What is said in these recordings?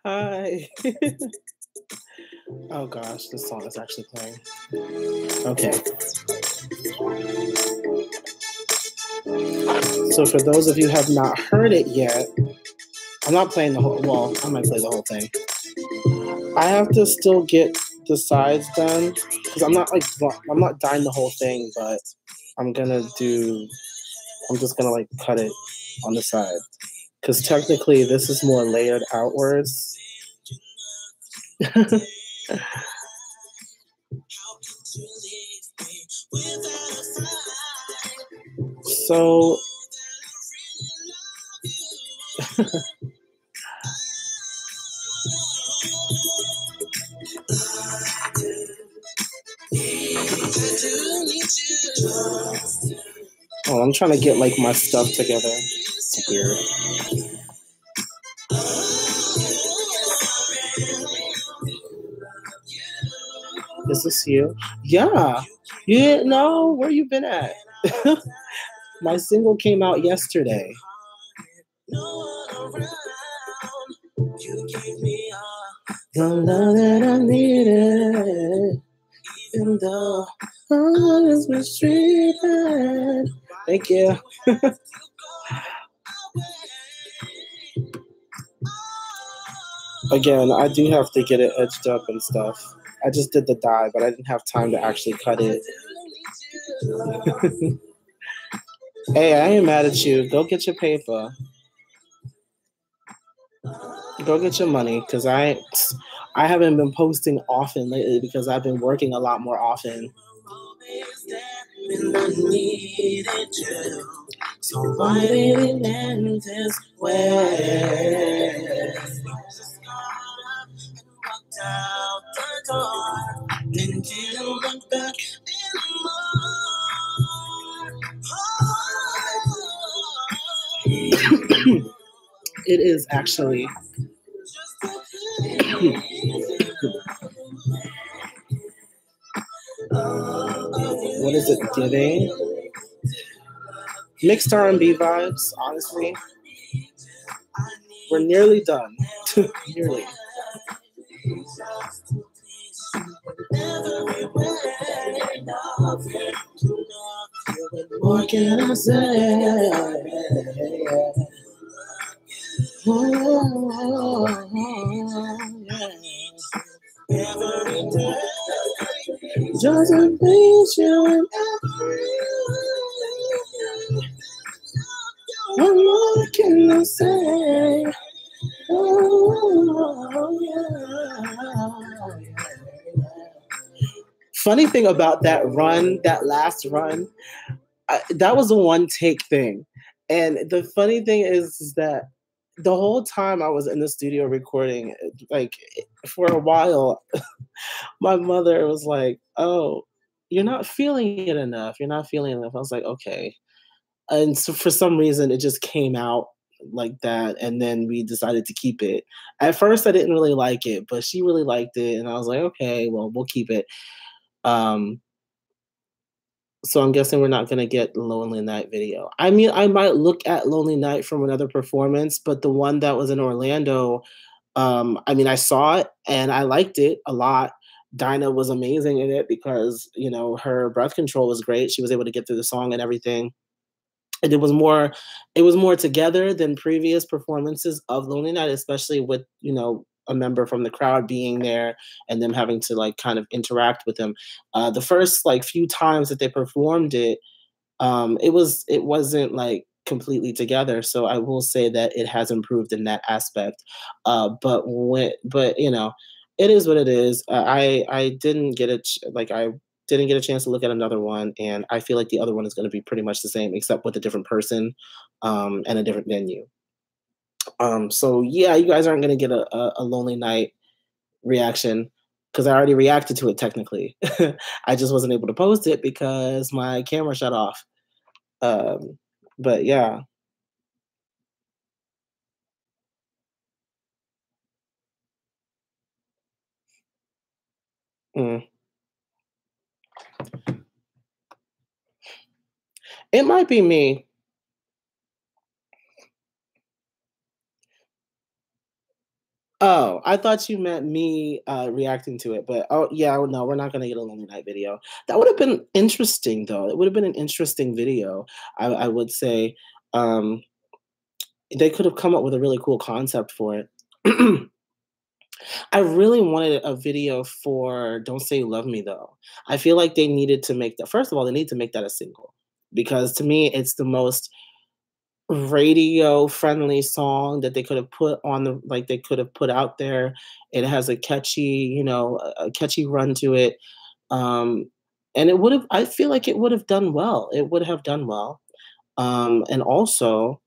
Hi. Oh gosh, this song is actually playing. Okay. So for those of you who have not heard it yet, I'm not playing the whole, well, I might play the whole thing. I have to still get the sides done because I'm not dying the whole thing, but I'm gonna do, I'm just gonna like cut it on the side because technically this is more layered outwards. So oh, I'm trying to get like my stuff together. It's weird. Is this you? Yeah. You know where you been at? My single came out yesterday. The love that I needed, and the has been mistreated. Thank you. Again, I do have to get it edged up and stuff. I just did the dye, but I didn't have time to actually cut it. Hey, I ain't mad at you. Go get your paper. Go get your money, because I haven't been posting often lately because I've been working a lot more often. So why did it end this way? Out the door, and didn't look back anymore. It is actually. What is it giving? Mixed R&B vibes, honestly. We're nearly done. Nearly. What can I say? Every day, just a please you and what more can I say? Oh, yeah. Funny thing about that run, that last run, that was a one take thing. And the funny thing is that the whole time I was in the studio recording, like for a while, my mother was like, "Oh, you're not feeling it enough. You're not feeling it enough." I was like, "Okay." And so for some reason, it just came out like that, and then we decided to keep it. At first, I didn't really like it, but she really liked it, and I was like, "Okay, well, we'll keep it." Um, so I'm guessing we're not gonna get Lonely Night video. I mean, I might look at Lonely Night from another performance, but the one that was in Orlando, I mean, I saw it and I liked it a lot. Dinah was amazing in it because, you know, her breath control was great. She was able to get through the song and everything. And it was more together than previous performances of Lonely Night, especially with, you know, a member from the crowd being there and them having to like kind of interact with them. The first like few times that they performed it, it wasn't like completely together. So I will say that it has improved in that aspect. But you know, it is what it is. I didn't get I didn't get a chance to look at another one, and I feel like the other one is going to be pretty much the same, except with a different person, and a different venue. So yeah, you guys aren't going to get a Lonely Night reaction because I already reacted to it technically. I just wasn't able to post it because my camera shut off. Um, but yeah. Mm. It might be me. Oh, I thought you meant me, reacting to it, but oh, yeah, no, we're not gonna get a Lonely Night video. That would have been interesting, though. It would have been an interesting video, I would say. Um, they could have come up with a really cool concept for it. I really wanted a video for "Don't Say You Love Me," though. I feel like they needed to make that first of all, they need to make that a single, because to me, it's the most radio-friendly song that they could have put on the like, they could have put out there. It has a catchy, a catchy run to it, um, and it would've I feel like it would have done well. It would have done well, and also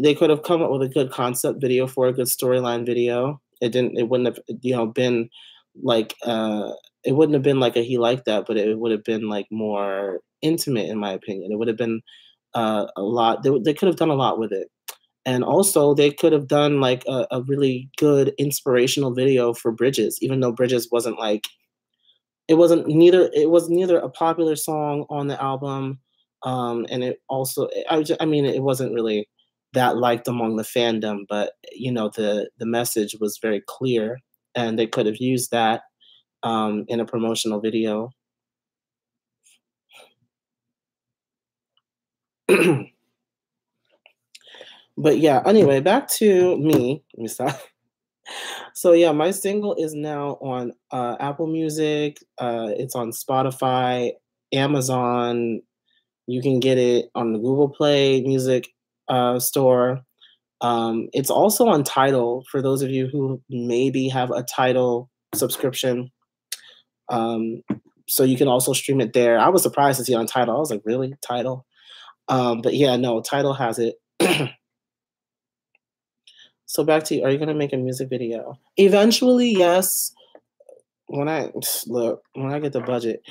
they could have come up with a good concept video for a good storyline video. It wouldn't have, been like, it wouldn't have been like a "He Liked That," but it would have been, like, more intimate, in my opinion. It would have been, a lot they could have done a lot with it. And also, they could have done, like, a really good inspirational video for Bridges, even though Bridges wasn't, like, it was neither a popular song on the album, and it also I mean, it wasn't really that liked among the fandom, but, the message was very clear, and they could have used that, in a promotional video. But, yeah, anyway, back to me. Let me stop. So, yeah, my single is now on, Apple Music, it's on Spotify, Amazon. You can get it on the Google Play Music, store. It's also on Tidal for those of you who maybe have a Tidal subscription. Um, so you can also stream it there. I was surprised to see it on Tidal. I was like, "Really? Tidal?" But yeah, no, Tidal has it. So back to you. Are you gonna make a music video? Eventually, yes. When I look, when I get the budget.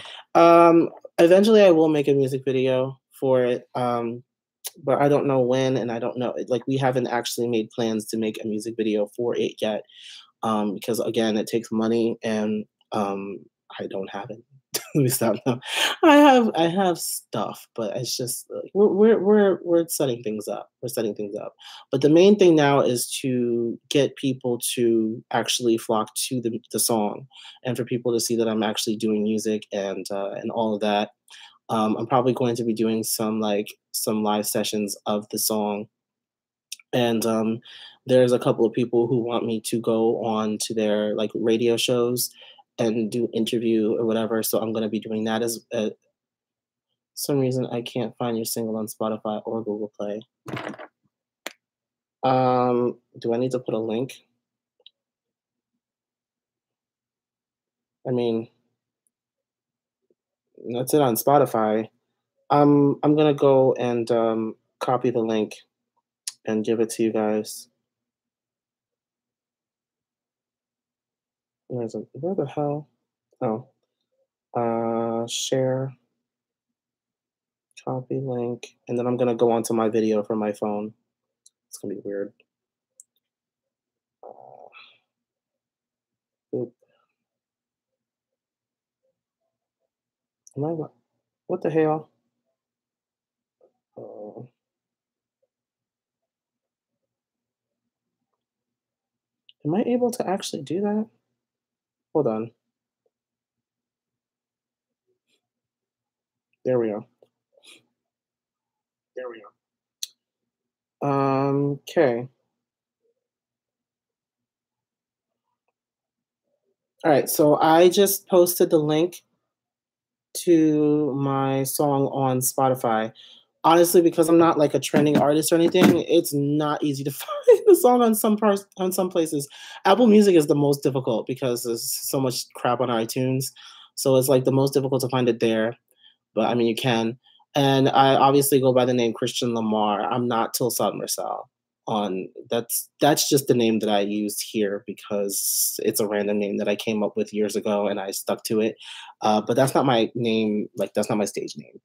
Eventually I will make a music video for it. But I don't know when, and I don't know, like, we haven't actually made plans to make a music video for it yet, because again, it takes money, and I don't have it. Let me stop now. I have stuff, but it's just like, we're setting things up. We're setting things up. But the main thing now is to get people to actually flock to the song, and for people to see that I'm actually doing music, and all of that. I'm probably going to be doing some live sessions of the song, and there's a couple of people who want me to go on to their like radio shows and do interview or whatever. So I'm going to be doing that as some reason I can't find your single on Spotify or Google Play. Do I need to put a link? I mean, that's it on Spotify. I'm gonna go and copy the link and give it to you guys. Where the hell? Oh, share, copy link, and then I'm gonna go onto my video from my phone. It's gonna be weird. Uh, oop. Am I? What the hell? Uh, am I able to actually do that? Hold on. There we go. There we go. Okay. All right. So I just posted the link to my song on Spotify. Honestly, because I'm not like a trending artist or anything, it's not easy to find the song on on some places. Apple Music is the most difficult because there's so much crap on iTunes. So it's like the most difficult to find it there. But I mean, you can. And I obviously go by the name Christian Lamar. I'm not Tilsad Marcel. On that's just the name that I used here because it's a random name that I came up with years ago and I stuck to it. But that's not my name. Like that's not my stage name.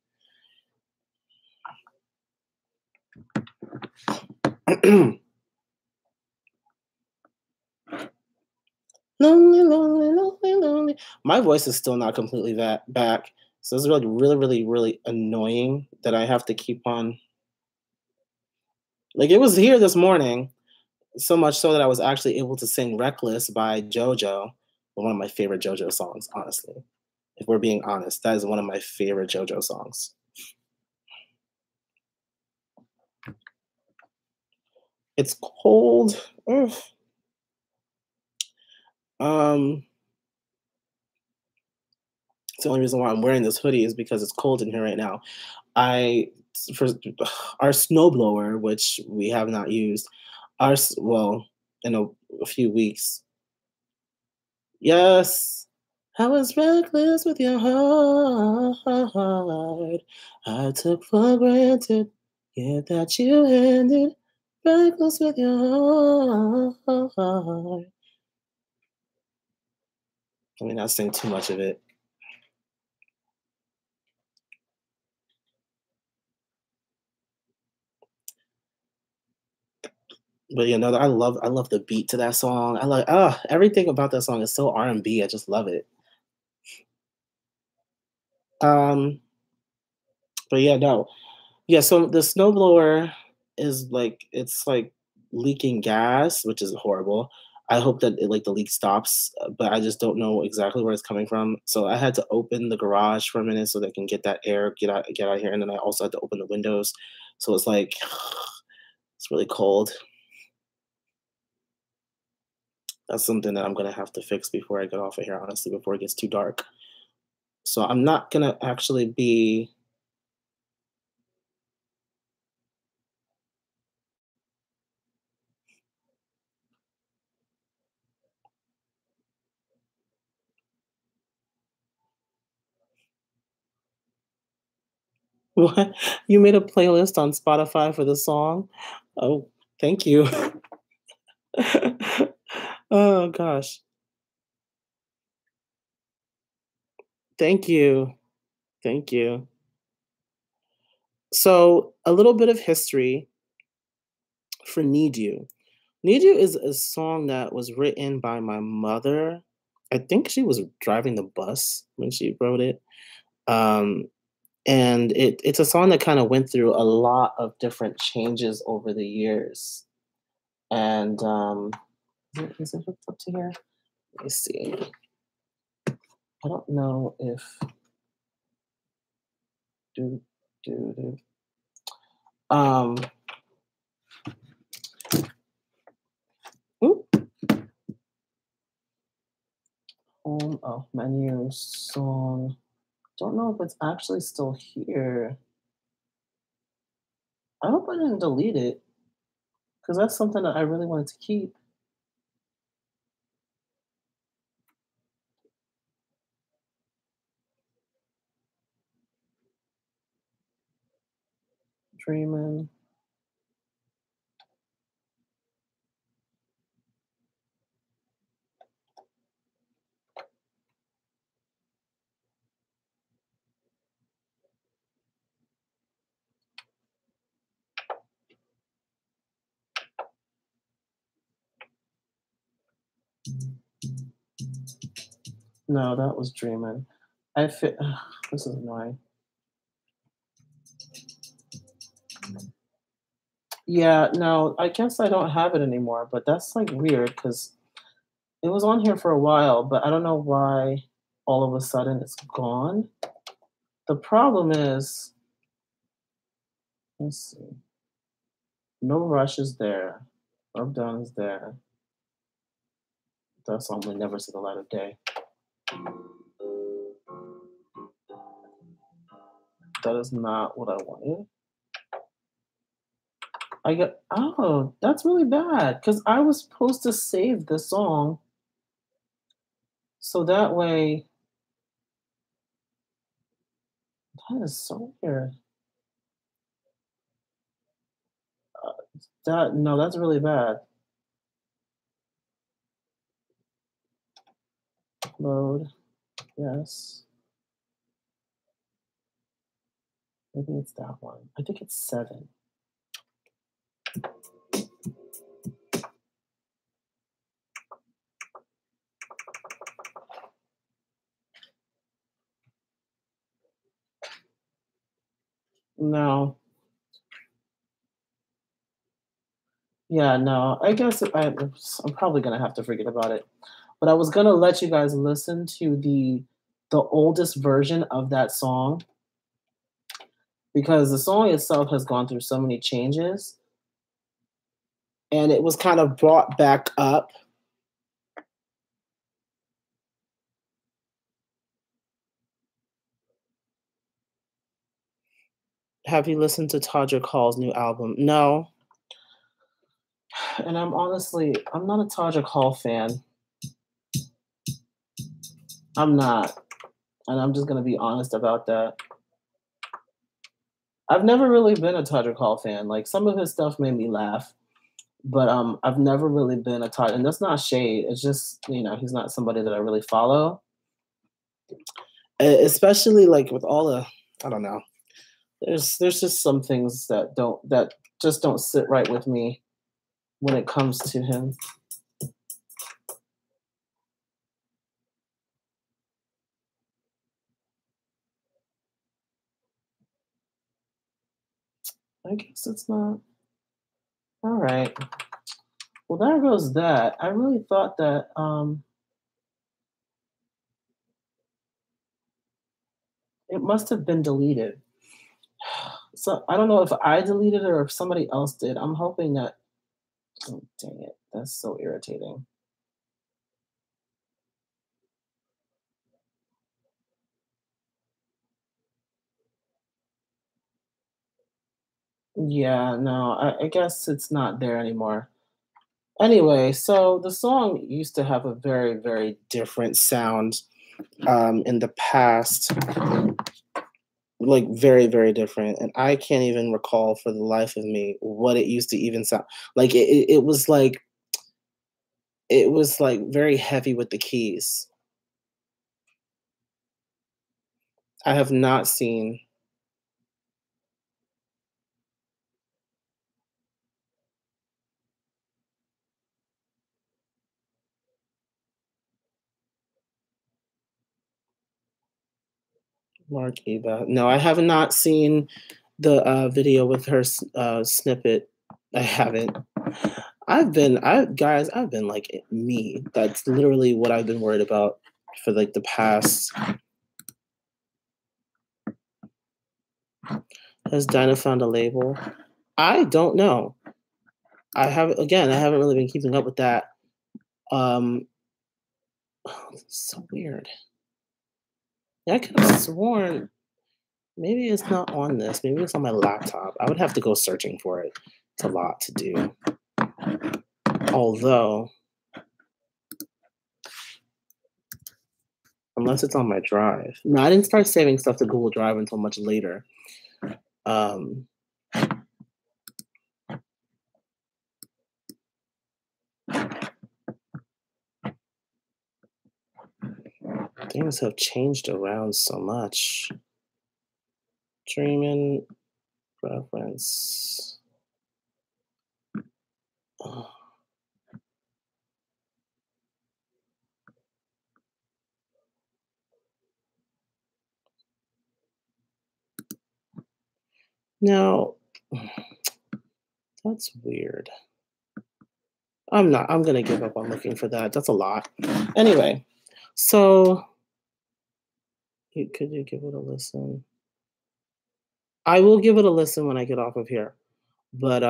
Lonely, lonely, lonely, lonely. My voice is still not completely back. So it's really, really, really, really annoying that I have to keep on. Like it was here this morning. So much so that I was actually able to sing "Wreckless" by JoJo, one of my favorite JoJo songs, honestly. If we're being honest, that is one of my favorite JoJo songs. It's cold. Ugh. Um, it's the only reason why I'm wearing this hoodie is because it's cold in here right now. I for our snowblower, which we have not used, well, in a few weeks. Yes. I was reckless with your heart. I took for granted, yeah, that you ended reckless with your heart. I mean, I sing too much of it. But you know, I love the beat to that song. I like everything about that song is so R&B. I just love it. Um, but yeah, no. Yeah, so the snowblower is like it's like leaking gas, which is horrible. I hope that like the leak stops, but I just don't know exactly where it's coming from. So I had to open the garage for a minute so they can get that air get out here, and then I also had to open the windows. So it's like it's really cold. That's something that I'm gonna have to fix before I get off of here, honestly, before it gets too dark. So I'm not gonna actually be what? You made a playlist on Spotify for the song? Oh, thank you. Oh gosh. Thank you. Thank you. So, a little bit of history for Need You. Need You is a song that was written by my mother. I think she was driving the bus when she wrote it. Um, and it's a song that kind of went through a lot of different changes over the years. And is it hooked up to here? Let me see. I don't know if do do. Um, oop, home of menu song. Don't know if it's actually still here. I hope I didn't delete it because that's something that I really wanted to keep. Dreaming. No, that was dreaming. I fit. This is annoying. Yeah, no, I guess I don't have it anymore, but that's like weird because it was on here for a while, but I don't know why all of a sudden it's gone. The problem is, let's see, no rush is there, rub down is there. That song will never see the light of day. That is not what I wanted. I got oh, that's really bad because I was supposed to save the song so that way. That is so weird. That no, that's really bad. Load, yes. Maybe it's that one. I think it's 7. No, Yeah, no, I guess I'm probably gonna have to forget about it. But I was gonna let you guys listen to the oldest version of that song because the song itself has gone through so many changes, and it was kind of brought back up. Have you listened to Todrick Hall's new album? No, and I'm not a Todrick Hall fan. I'm not, and I'm just gonna be honest about that. I've never really been a Todrick Hall fan. Like some of his stuff made me laugh, but I've never really been a Todd, and that's not shade. It's just he's not somebody that I really follow, especially like with all the I don't know. There's just some things that just don't sit right with me when it comes to him. I guess it's not all right. Well, there goes that. I really thought that it must have been deleted. So I don't know if I deleted it or if somebody else did. I'm hoping that. Oh, dang it! That's so irritating. Yeah, no, I guess it's not there anymore. Anyway, so the song used to have a very, very different sound in the past, like very, very different. And I can't even recall for the life of me what it used to even sound like. It was like very heavy with the keys. I have not seen Mark Eva. No, I have not seen the video with her snippet. I haven't. I've been like me. That's literally what I've been worried about for like the past. Has Dinah found a label? I don't know. I haven't really been keeping up with that. Um, oh, this is so weird. Yeah, I could have sworn maybe it's not on this. Maybe it's on my laptop. I would have to go searching for it. It's a lot to do. Although, unless it's on my drive. No, I didn't start saving stuff to Google Drive until much later. Um, things have changed around so much. Dreaming reference. Oh. Now, that's weird. I'm gonna give up on looking for that. That's a lot. Anyway, so could you give it a listen? I will give it a listen when I get off of here. But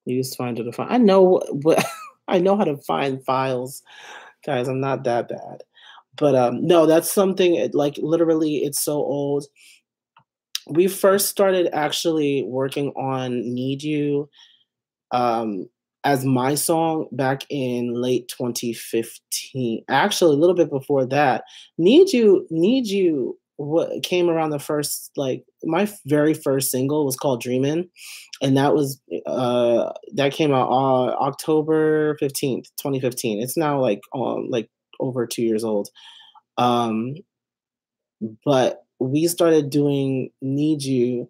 use Finder to find. I know what I know how to find files, guys. I'm not that bad. But no, that's something like literally it's so old. We first started actually working on Need You um, as my song back in late 2015. Actually, a little bit before that. Need You what came around the first like my very first single was called Dreamin', and that came out October 15th, 2015. It's now like over 2 years old. Um, but we started doing Need You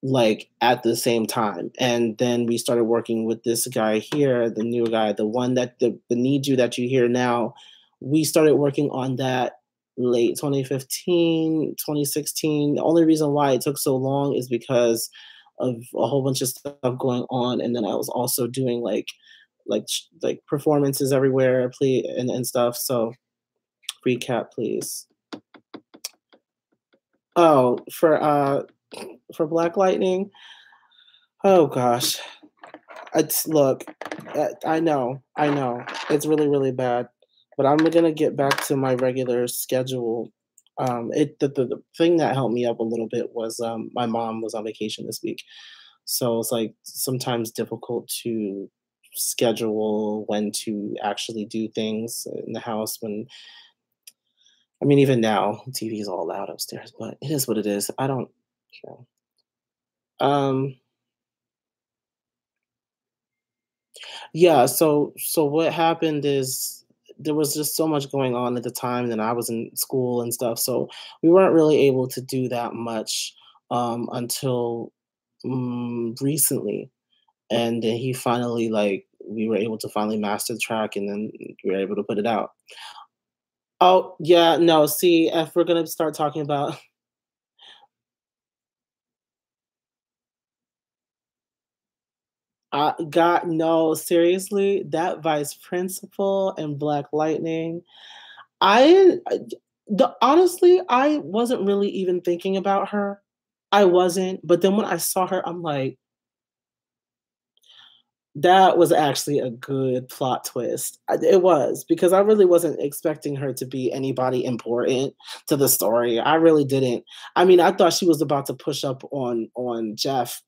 like at the same time. And then we started working with this guy here, the new guy, the one that the Need You that you hear now. We started working on that late 2015, 2016. The only reason why it took so long is because of a whole bunch of stuff going on, and then I was also doing like performances everywhere, and stuff. So recap, please. Oh, for Black Lightning. Oh gosh, it's look. I know, it's really really bad, but I'm gonna get back to my regular schedule. The thing that helped me up a little bit was my mom was on vacation this week, so it's like sometimes difficult to schedule when to actually do things in the house when I mean even now TV is all loud upstairs, but it is what it is. I don't you know. Um Yeah, so what happened is there was just so much going on at the time that I was in school and stuff, so we weren't really able to do that much until recently. And then he finally like we were able to finally master the track and then we were able to put it out. Oh yeah, no, see, if we're gonna start talking about God, no, seriously, that vice principal and Black Lightning, I honestly, I wasn't really even thinking about her. I wasn't, but then when I saw her, I'm like, that was actually a good plot twist. It was because I really wasn't expecting her to be anybody important to the story. I really didn't. I mean, I thought she was about to push up on Jeff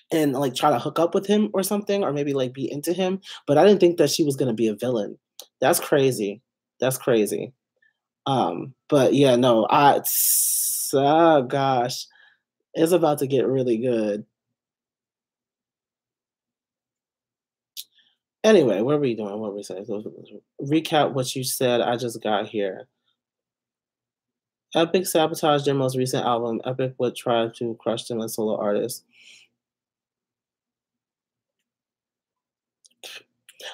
and like try to hook up with him or something, or maybe like be into him. But I didn't think that she was gonna be a villain. That's crazy. That's crazy. But yeah, no, oh gosh, it's about to get really good. Anyway, what were we doing? What were we saying? Recap what you said. I just got here. Epic sabotaged their most recent album. Epic would try to crush them as solo artists.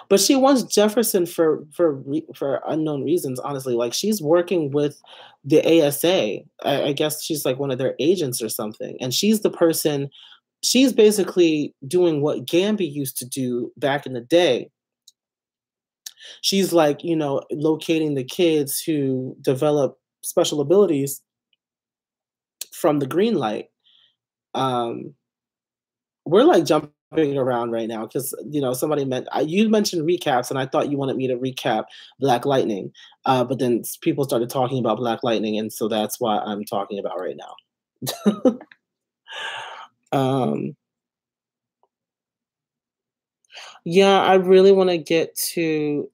But she wants Jefferson for unknown reasons. Honestly, like she's working with the ASA. I guess she's like one of their agents or something, and she's the person. She's basically doing what Gambi used to do back in the day. She's like, locating the kids who develop special abilities from the green light. Um, we're like jumping around right now because somebody you mentioned recaps, and I thought you wanted me to recap Black Lightning, but then people started talking about Black Lightning, and so that's why I'm talking about right now. um, yeah, I really want to get to.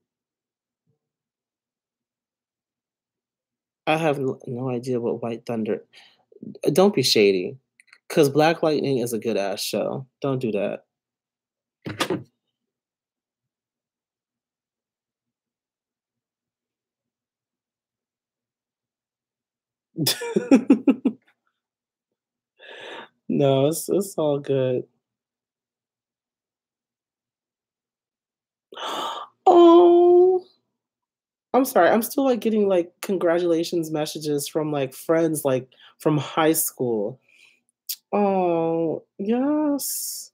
I have no idea what White Thunder. Don't be shady, because Black Lightning is a good ass show. Don't do that. No, it's all good. Oh, I'm sorry. I'm still like getting like congratulations messages from like friends like from high school. Oh, yes.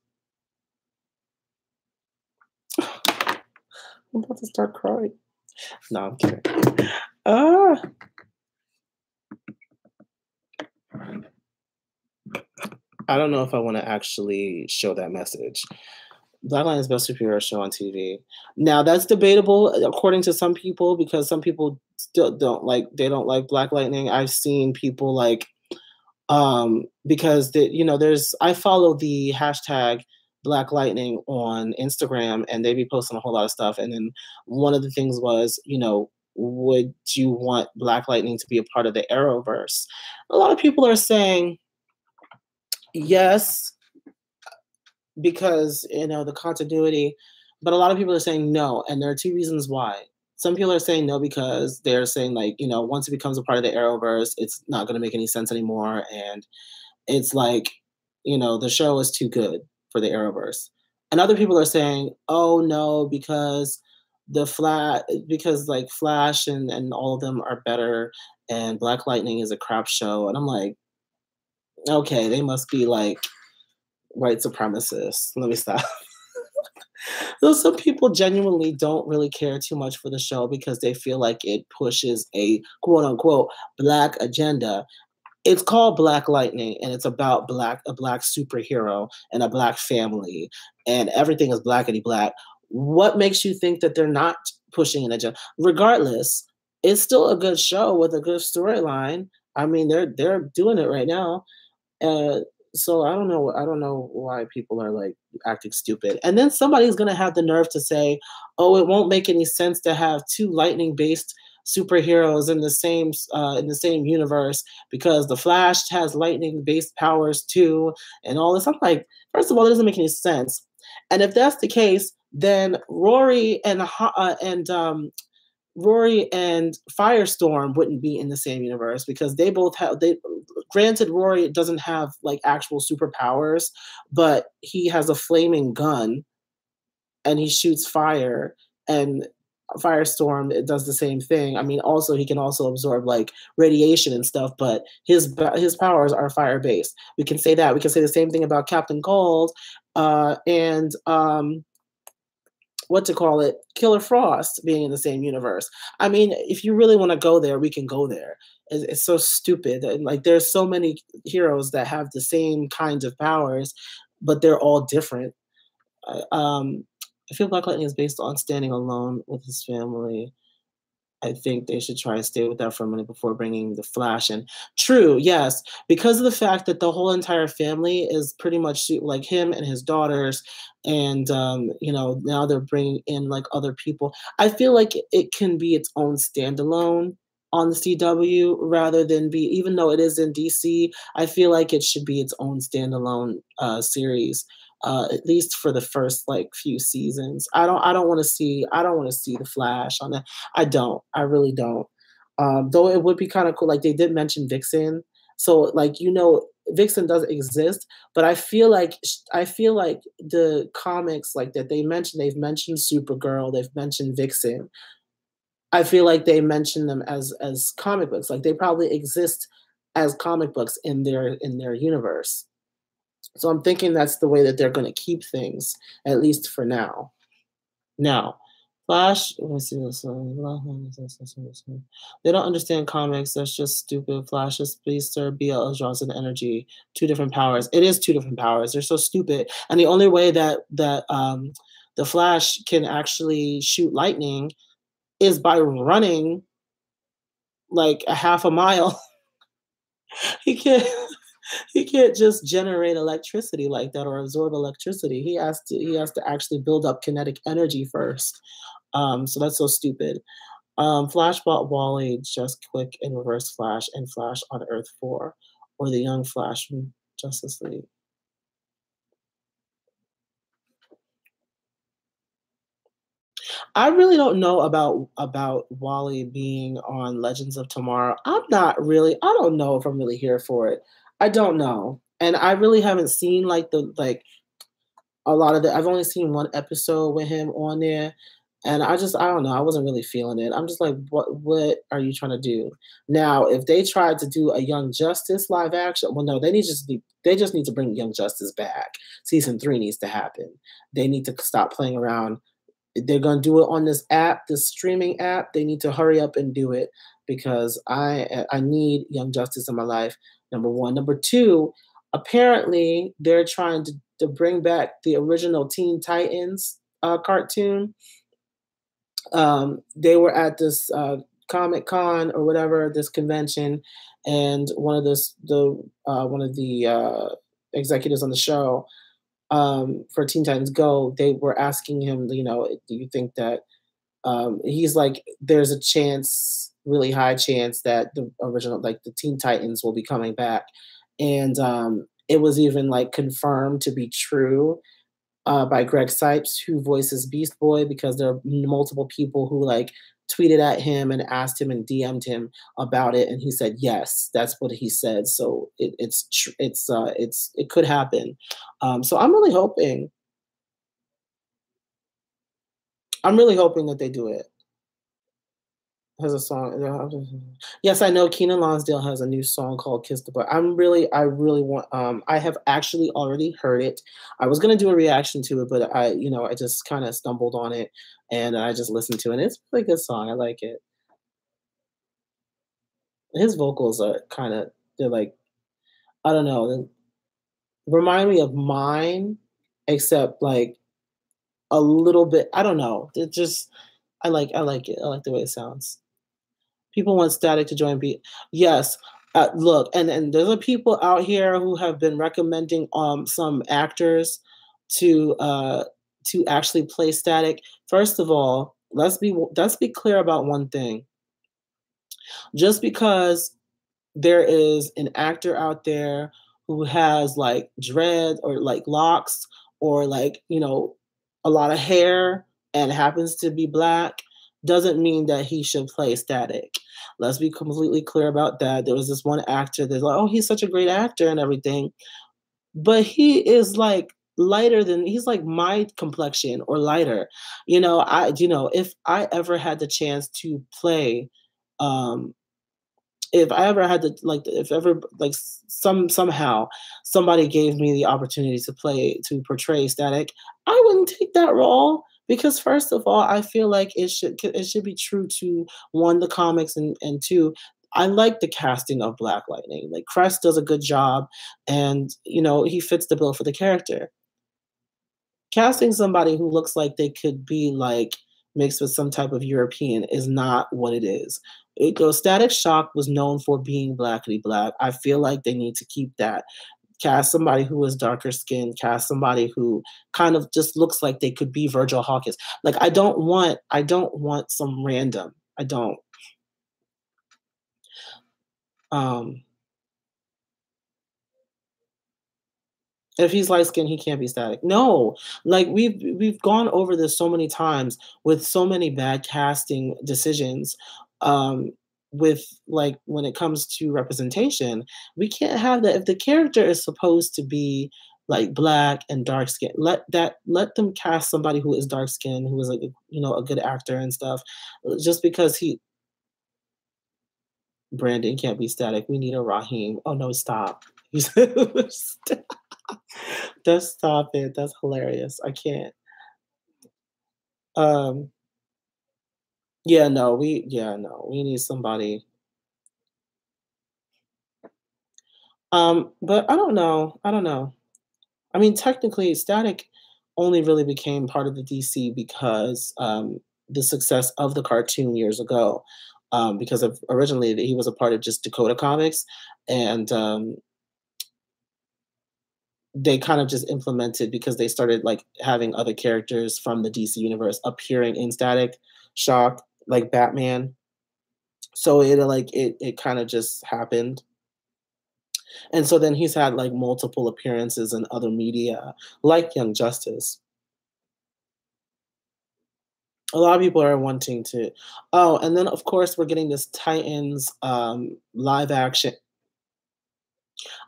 I'm about to start crying. No, I'm kidding. Ah, I don't know if I want to actually show that message. Black Lightning is best superhero show on TV. Now that's debatable according to some people because some people still don't like Black Lightning. I've seen people like because there's I follow the hashtag Black Lightning on Instagram and they be posting a whole lot of stuff. And then one of the things was, would you want Black Lightning to be a part of the Arrowverse? A lot of people are saying yes, because the continuity, but a lot of people are saying no, and there are two reasons why. Some people are saying no because they're saying like, once it becomes a part of the Arrowverse, it's not going to make any sense anymore, and it's like, the show is too good for the Arrowverse. And other people are saying, oh no, because the Flash, because like Flash and all of them are better, and Black Lightning is a crap show, and I'm like, okay, they must be like white supremacists. Let me stop. Though some people genuinely don't really care too much for the show because they feel like it pushes a quote unquote black agenda. It's called Black Lightning, and it's about a black superhero and a black family, and everything is blackety black. What makes you think that they're not pushing an agenda? Regardless, it's still a good show with a good storyline. I mean, they're doing it right now. Uh, so I don't know why people are like acting stupid. And then somebody's gonna have the nerve to say, "Oh, it won't make any sense to have two lightning-based superheroes in the same universe because the Flash has lightning-based powers too, and all this." I'm like, first of all, it doesn't make any sense. And if that's the case, then Rory and Firestorm wouldn't be in the same universe because they both have they granted Rory doesn't have like actual superpowers, but he has a flaming gun and he shoots fire, and Firestorm it does the same thing. I mean, also he can also absorb like radiation and stuff, but his powers are fire based. We can say that. We can say the same thing about Captain Cold and what to call it, Killer Frost being in the same universe. I mean, if you really want to go there, we can go there. It's so stupid. And like, there's so many heroes that have the same kinds of powers, but they're all different. I feel Black Lightning is based on standing alone with his family. I think they should try and stay with that for a minute before bringing the Flash in. True, yes, because of the fact that the whole entire family is pretty much like him and his daughters, and you know now they're bringing in like other people. I feel like it can be its own standalone on the CW rather than be, even though it is in DC. I feel like it should be its own standalone series. At least for the first like few seasons. I don't want to see the Flash on that. I don't. I really don't. Though it would be kind of cool. Like they did mention Vixen, so like Vixen does exist, but I feel like the comics like that they've mentioned Supergirl, they've mentioned Vixen. I feel like they mention them as comic books. Like they probably exist as comic books in their universe. So I'm thinking that's the way that they're going to keep things, at least for now. Now, Flash, let me see this. They don't understand comics. That's just stupid. Flash is Speedster, BL draws in energy. Two different powers. It is two different powers. They're so stupid. And the only way that the Flash can actually shoot lightning is by running like a half a mile. He can't. He can't just generate electricity like that or absorb electricity. He has to actually build up kinetic energy first. So that's so stupid. Flash bought Wally just quick in Reverse Flash and Flash on Earth 4, or the Young Flash from Justice League. I really don't know about Wally being on Legends of Tomorrow. I don't know if I'm really here for it. I don't know. And I really haven't seen like a lot of the I've only seen one episode with him on there. And I don't know, I wasn't really feeling it. I'm just like, what are you trying to do? Now, if they tried to do a Young Justice live action, well no, they just need to bring Young Justice back. Season 3 needs to happen. They need to stop playing around. They're going to do it on this app, this streaming app. They need to hurry up and do it because I need Young Justice in my life. Number one. Number two, apparently they're trying to bring back the original Teen Titans cartoon. They were at this Comic Con or whatever, this convention, and one of the executives on the show for Teen Titans Go, they were asking him, do you think that he's like, there's a chance, really high chance that the original, like the Teen Titans will be coming back. And it was even like confirmed to be true by Greg Sipes, who voices Beast Boy, because there are multiple people who like tweeted at him and asked him and DM'd him about it, and he said yes, that's what he said. So it could happen. So I'm really hoping. I'm really hoping that they do it. Has a song. Yes, I know Keenan Lonsdale has a new song called "Kiss the Butt." I really want. I have actually already heard it. I was gonna do a reaction to it, but I just kind of stumbled on it, and I just listened to it. And it's a really good song. I like it. His vocals are kind of, they're like, I don't know, they remind me of mine, except like a little bit. I don't know. It just, I like it. I like the way it sounds. People want Static to join beat. Yes. Look, and there's a people out here who have been recommending some actors to actually play Static. First of all, let's be clear about one thing. Just because there is an actor out there who has like dread or like locks or like, a lot of hair and happens to be black doesn't mean that he should play Static. Let's be completely clear about that. There was this one actor that's like, oh, he's such a great actor and everything, but he is like he's like my complexion or lighter. If I ever had the chance to play um if I ever had to like if ever like somehow somebody gave me the opportunity to portray Static, I wouldn't take that role because first of all, I feel like it should be true to one, the comics, and two, I like the casting of Black Lightning. Like Crest does a good job, and he fits the bill for the character. Casting somebody who looks like they could be like mixed with some type of European is not what it is. Static Shock was known for being blackity black. I feel like they need to keep that. Cast somebody who is darker skinned, cast somebody who kind of just looks like they could be Virgil Hawkins. Like I don't want some random. I don't. Um If he's light skinned, he can't be Static. No, like we've gone over this so many times with so many bad casting decisions. Um, with like when it comes to representation, we can't have that. If the character is supposed to be like black and dark skin, let them cast somebody who is dark skinned, who is like a good actor and stuff. Just because Brandon can't be Static, we need a Raheem. Oh no, stop. Just stop it. That's hilarious. I can't. Um, we need somebody. But I don't know. I don't know. I mean, technically, Static only really became part of the DC because the success of the cartoon years ago. Because of originally he was a part of just Dakota Comics, and they kind of just implemented because they started like having other characters from the DC universe appearing in Static Shock, like Batman. So it kind of just happened. And so then he's had like multiple appearances in other media, like Young Justice. A lot of people are wanting to. Oh, and then of course we're getting this Titans live action.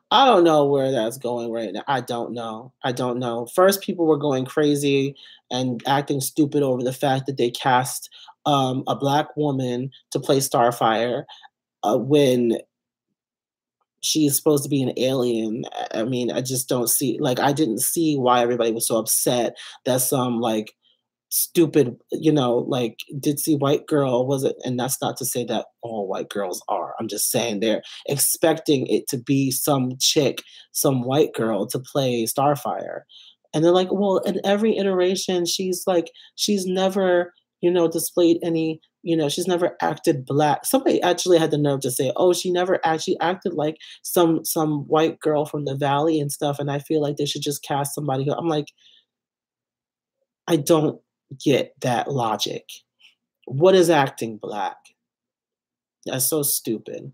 I don't know where that's going right now. I don't know. I don't know. First, people were going crazy and acting stupid over the fact that they cast a black woman to play Starfire when she's supposed to be an alien. I mean, I just don't see, like, I didn't see why everybody was so upset that some like stupid, like ditzy white girl was it. And that's not to say that all white girls are. I'm just saying they're expecting it to be some chick, some white girl to play Starfire. And they're like, well, in every iteration, she's never, displayed any, she's never acted black. Somebody actually had the nerve to say, oh, she never actually acted like some white girl from the valley and stuff. And I feel like they should just cast somebody who I'm like, I don't get that logic. What is acting black? That's so stupid.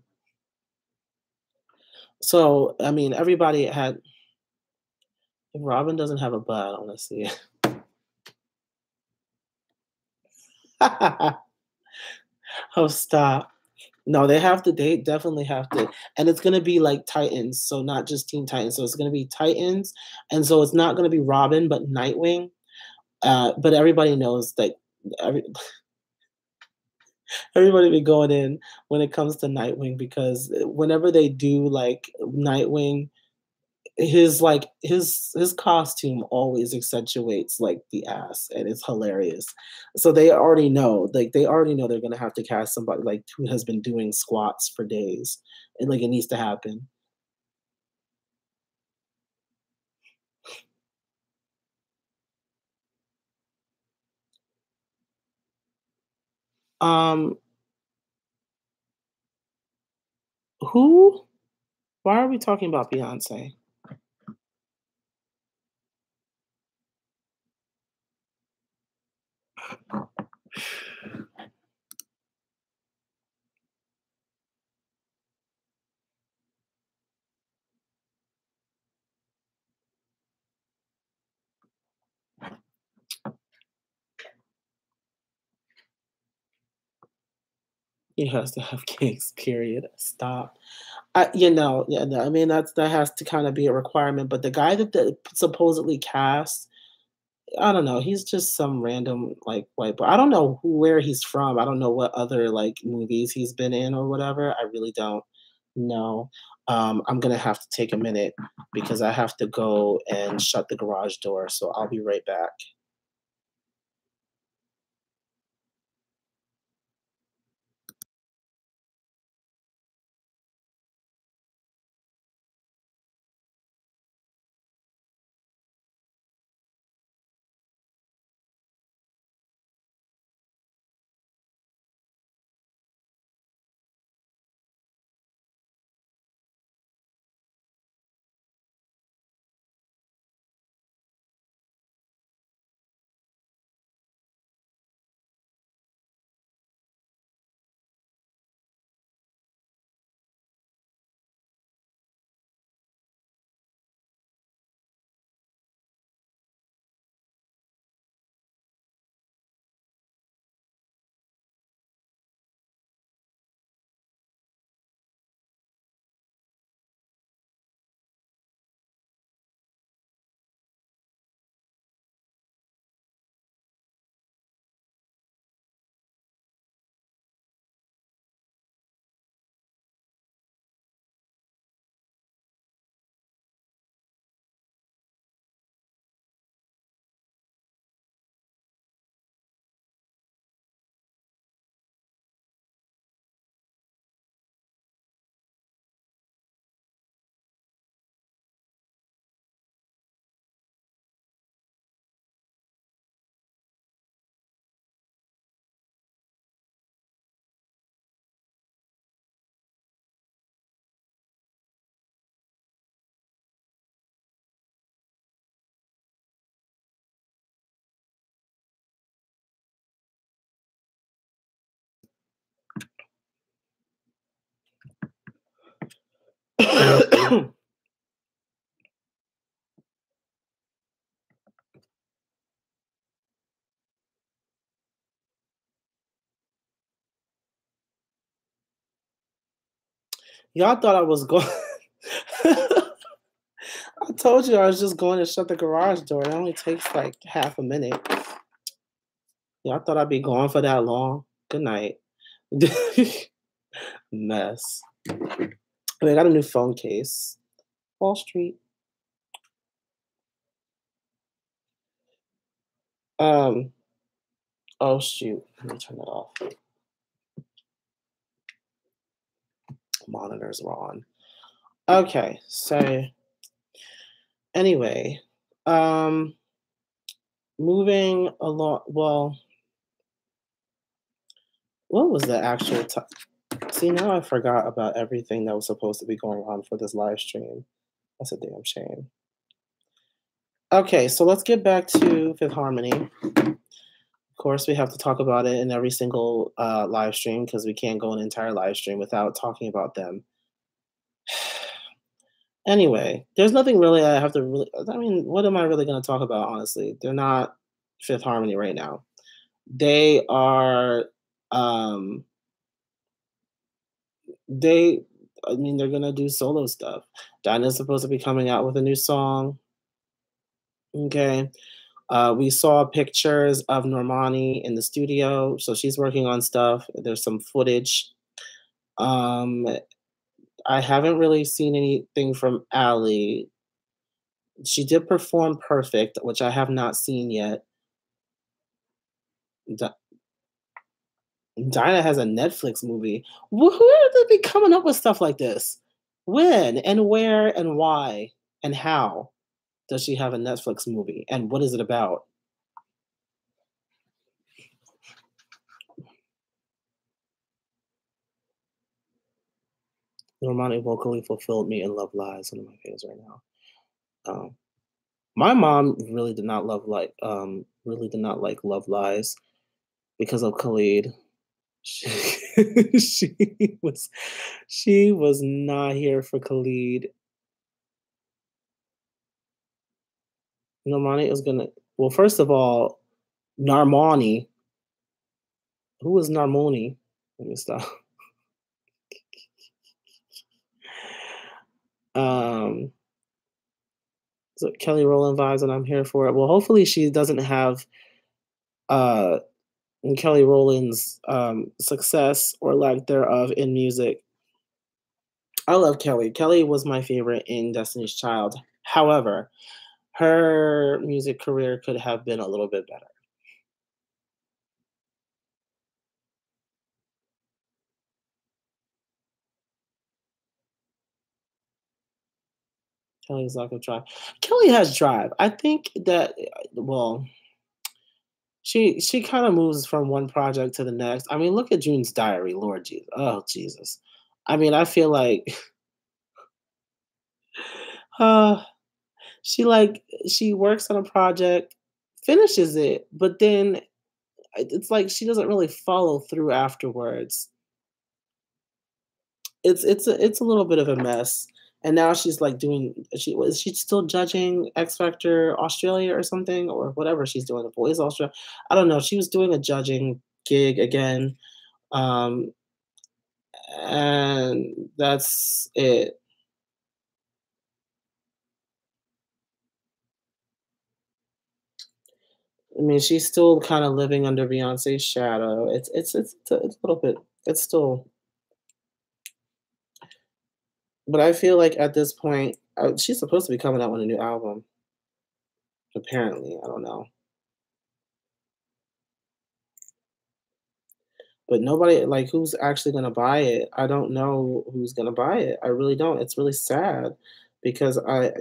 So, I mean, everybody had. If Robin doesn't have a butt, I don't want to see it. Oh, stop. No, they have to. They definitely have to. And it's going to be like Titans. So, not just Teen Titans. So, it's going to be Titans. And so, it's not going to be Robin, but Nightwing. But everybody knows that every, everybody be going in when it comes to Nightwing because whenever they do like Nightwing, his costume always accentuates like the ass and it's hilarious. So they already know, like they already know they're gonna have to cast somebody like who has been doing squats for days. And like it needs to happen. Um who? Why are we talking about Beyonce? He has to have gigs, period. Stop. Yeah, no, I mean that has to kind of be a requirement. But the guy that supposedly cast, I don't know. He's just some random like white boy. I don't know where he's from. I don't know what other like movies he's been in or whatever. I really don't know. I'm gonna have to take a minute because I have to go and shut the garage door. So I'll be right back. Y'all thought I was going. I told you I was just going to shut the garage door. It only takes like half a minute. Y'all thought I'd be gone for that long. Good night. Mess. I got a new phone case. Wall Street. Um. Oh shoot. Let me turn that off. Monitors were on. Okay. So anyway, um, moving along. Well, what was the actual time? See, now I forgot about everything that was supposed to be going on for this live stream. That's a damn shame. Okay, so let's get back to Fifth Harmony. Of course, we have to talk about it in every single live stream because we can't go an entire live stream without talking about them. Anyway, there's nothing really I have to really. I mean, what am I really going to talk about? Honestly, they're not Fifth Harmony right now. They are. Um, they. I mean, they're gonna do solo stuff. Dinah's supposed to be coming out with a new song. Okay. We saw pictures of Normani in the studio, so she's working on stuff. There's some footage. Um, I haven't really seen anything from Ali. She did perform Perfect, which I have not seen yet. Di Dinah has a Netflix movie. Who did they be coming up with stuff like this? When and where and why and how does she have a Netflix movie, and what is it about? Normani vocally fulfilled me in Love Lies, one of my favorites right now. Um, my mom really did not like Love Lies because of Khalid. She, she was she was not here for Khalid. Normani is gonna well, first of all, Narmani. Who is Narmoni? Let me stop. Um, so Kelly Rowland vibes, and I'm here for it. Well, hopefully she doesn't have uh Kelly Rowland's success or lack thereof in music. I love Kelly. Kelly was my favorite in Destiny's Child. However, her music career could have been a little bit better. Kelly's lack of drive. Kelly has drive. I think that well, she kind of moves from one project to the next. I mean, look at June's Diary. Lord Jesus. Oh Jesus. I mean, I feel like uh she works on a project, finishes it, but then it's like she doesn't really follow through afterwards. It's a little bit of a mess. And now she's like doing she's still judging X Factor Australia or something or whatever she's doing, the Boys Australia. I don't know. She was doing a judging gig again. Um and that's it. I mean, she's still kind of living under Beyonce's shadow. It's a little bit. It's still, but I feel like at this point, she's supposed to be coming out with a new album. Apparently, I don't know, but nobody like who's actually gonna buy it. I don't know who's gonna buy it. I really don't. It's really sad because I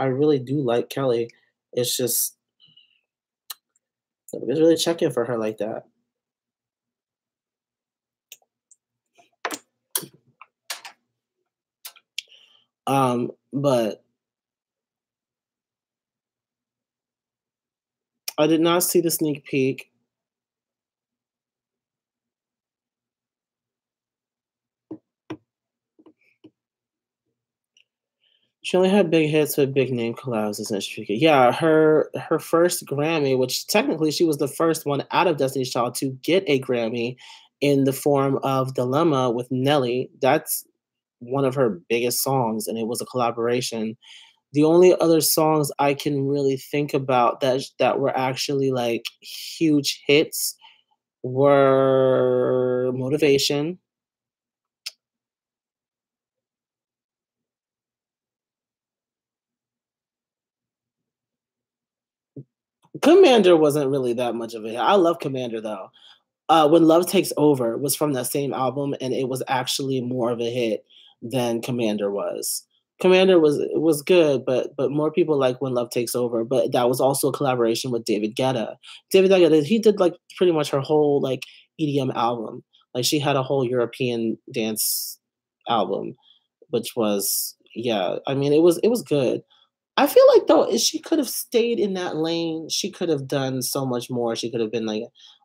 really do like Kelly. It's just nobody's really checking for her like that. But I did not see the sneak peek. She only had big hits with big name collabs, essentially. Yeah, her first Grammy, which technically she was the first one out of Destiny's Child to get a Grammy in the form of Dilemma with Nelly. That's one of her biggest songs, and it was a collaboration. The only other songs I can really think about that were actually like huge hits were Motivation. Commander wasn't really that much of a hit. I love Commander though. When Love Takes Over was from that same album, and it was actually more of a hit than Commander was. Commander was good, but more people like When Love Takes Over. But that was also a collaboration with David Guetta. David Guetta, he did like pretty much her whole like EDM album. Like she had a whole European dance album, which was yeah. I mean, it was good. I feel like though if she could have stayed in that lane, she could have done so much more. She could have been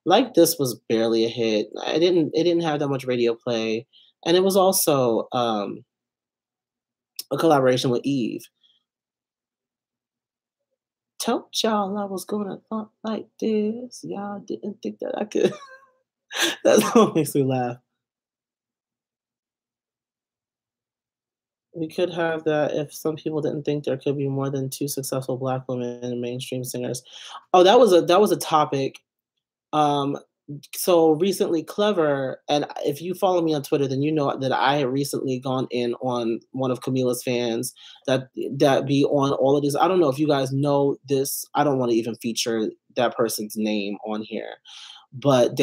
like this was barely a hit. It didn't have that much radio play. And it was also a collaboration with Eve. Told y'all I was gonna thought like this. Y'all didn't think that I could. That's what makes me laugh. We could have that if some people didn't think there could be more than 2 successful Black women in mainstream singers. Oh, that was a topic. Um, so recently Clever, and if you follow me on Twitter, then you know that I have recently gone in on one of Camila's fans that be on all of these. I don't know if you guys know this. I don't want to even feature that person's name on here. But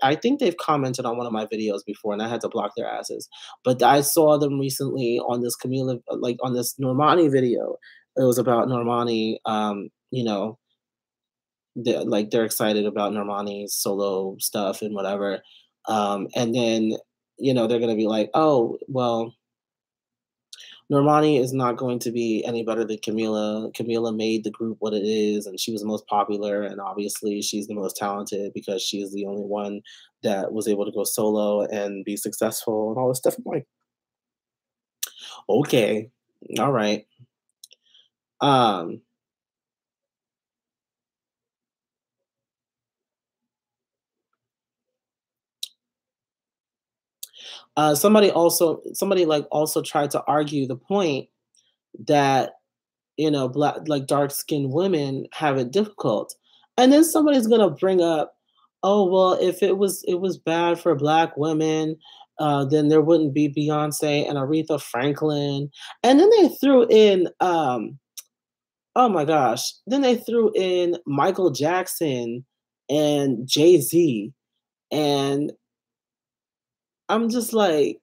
I think they've commented on one of my videos before and I had to block their asses. But I saw them recently on this Camila, like on this Normani video. It was about Normani, they're excited about Normani's solo stuff and whatever. And then, they're gonna be like, oh, well, Normani is not going to be any better than Camila. Camila made the group what it is, and she was the most popular, and obviously she's the most talented because she is the only one that was able to go solo and be successful and all this stuff. I'm like, okay, all right. Um, somebody like also tried to argue the point that black like dark skinned women have it difficult. And then somebody's gonna bring up, oh well, if it was bad for black women, then there wouldn't be Beyonce and Aretha Franklin. And then they threw in oh my gosh, then they threw in Michael Jackson and Jay-Z. And I'm just like,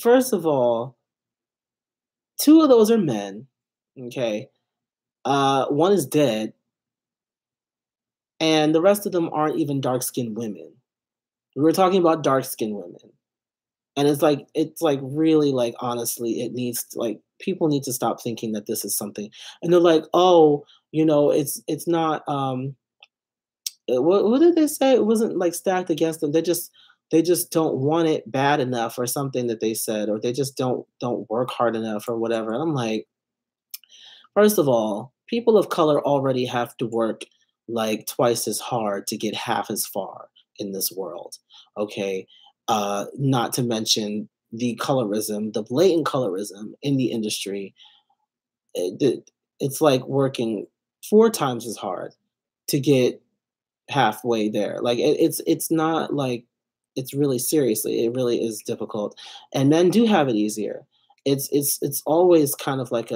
first of all, two of those are men. Okay. One is dead and the rest of them aren't even dark skinned women. We were talking about dark skinned women. And it's like really like honestly, it needs to, like people need to stop thinking that this is something. And they're like, oh, it's not what did they say? It wasn't like stacked against them. They just don't want it bad enough or something that they said, or they just don't work hard enough or whatever. And I'm like, first of all, people of color already have to work like twice as hard to get half as far in this world. Okay. Not to mention the colorism, the blatant colorism in the industry. It's like working 4 times as hard to get halfway there. Like it's not like it's really seriously, it really is difficult. And men do have it easier. It's always kind of like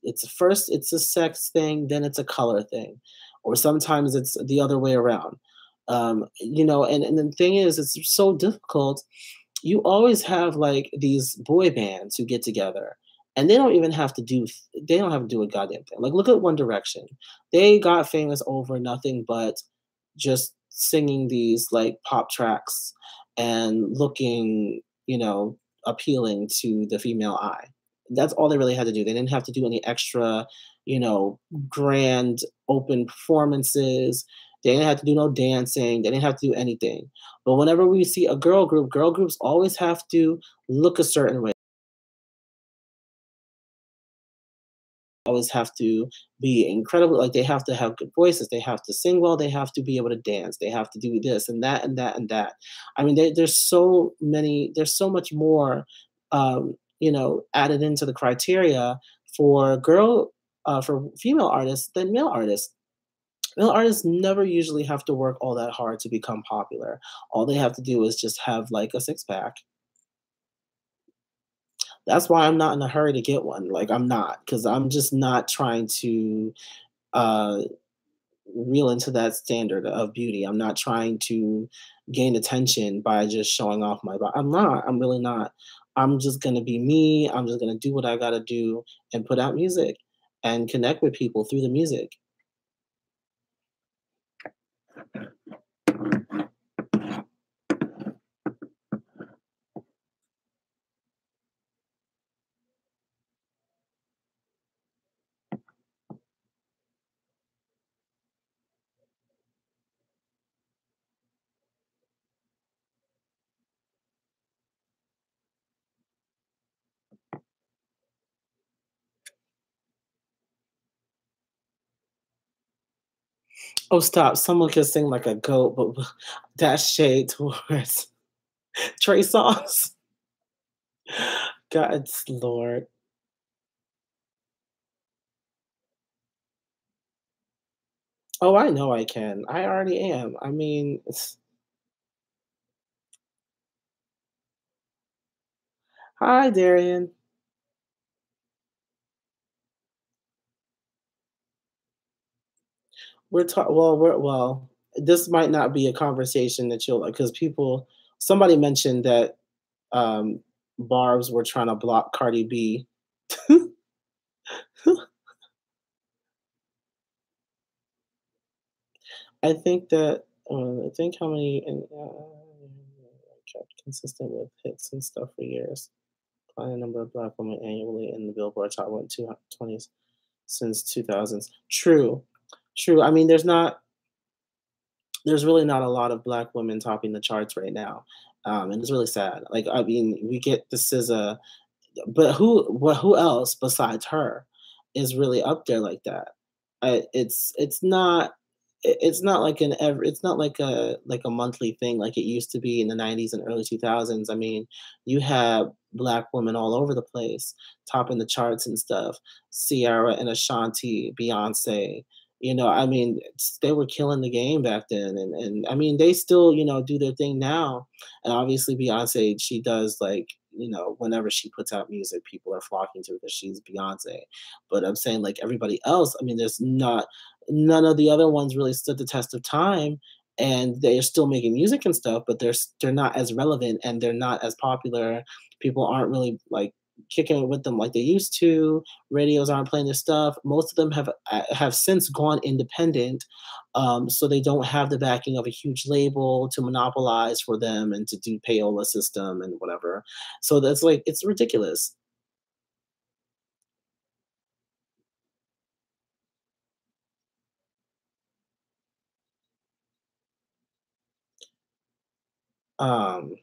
it's first it's a sex thing, then it's a color thing. Or sometimes it's the other way around. And the thing is it's so difficult. You always have like these boy bands who get together and they don't have to do a goddamn thing. Like look at One Direction. They got famous over nothing but just singing these like pop tracks and looking, appealing to the female eye. That's all they really had to do. They didn't have to do any extra, you know, grand open performances. They didn't have to do no dancing. They didn't have to do anything. But whenever we see a girl groups always have to look a certain way. Always have to be incredible. Like they have to have good voices. They have to sing well. They have to be able to dance. They have to do this and that and that and that. I mean, there's so many. There's so much more, added into the criteria for for female artists than male artists. Male artists never usually have to work all that hard to become popular. All they have to do is just have like a six pack. That's why I'm not in a hurry to get one. Like I'm not, because I'm just not trying to uh, reel into that standard of beauty. I'm not trying to gain attention by just showing off my body. I'm not. I'm really not. I'm just gonna be me. I'm just gonna do what I gotta do and put out music and connect with people through the music. Oh, stop! Someone can sing like a goat, but that's shade towards Trey Songz. God's Lord. Oh, I know I can. I already am. I mean, hi, Darian. Well, this might not be a conversation that you'll like because somebody mentioned that um, Barb's were trying to block Cardi B. I think how many kept consistent with hits and stuff for years. Climbing number of black women annually in the Billboard Top 120s since 2000s. True, true. I mean, there's really not a lot of black women topping the charts right now, and it's really sad. Like, I mean, we get the SZA, but who else besides her is really up there like that? It's not it's not like it's not like a monthly thing like it used to be in the 90s and early 2000s. I mean, you have black women all over the place topping the charts and stuff. Ciara and Ashanti, Beyonce, I mean, they were killing the game back then, and I mean, they still, do their thing now. And obviously, Beyonce, she does like, whenever she puts out music, people are flocking to her because she's Beyonce. But I'm saying like everybody else, I mean, none of the other ones really stood the test of time, and they're still making music and stuff, but they're not as relevant and they're not as popular. People aren't really like kicking it with them like they used to. Radios aren't playing their stuff. Most of them have since gone independent, so they don't have the backing of a huge label to monopolize for them and to do payola system and whatever. So that's like it's ridiculous. Um,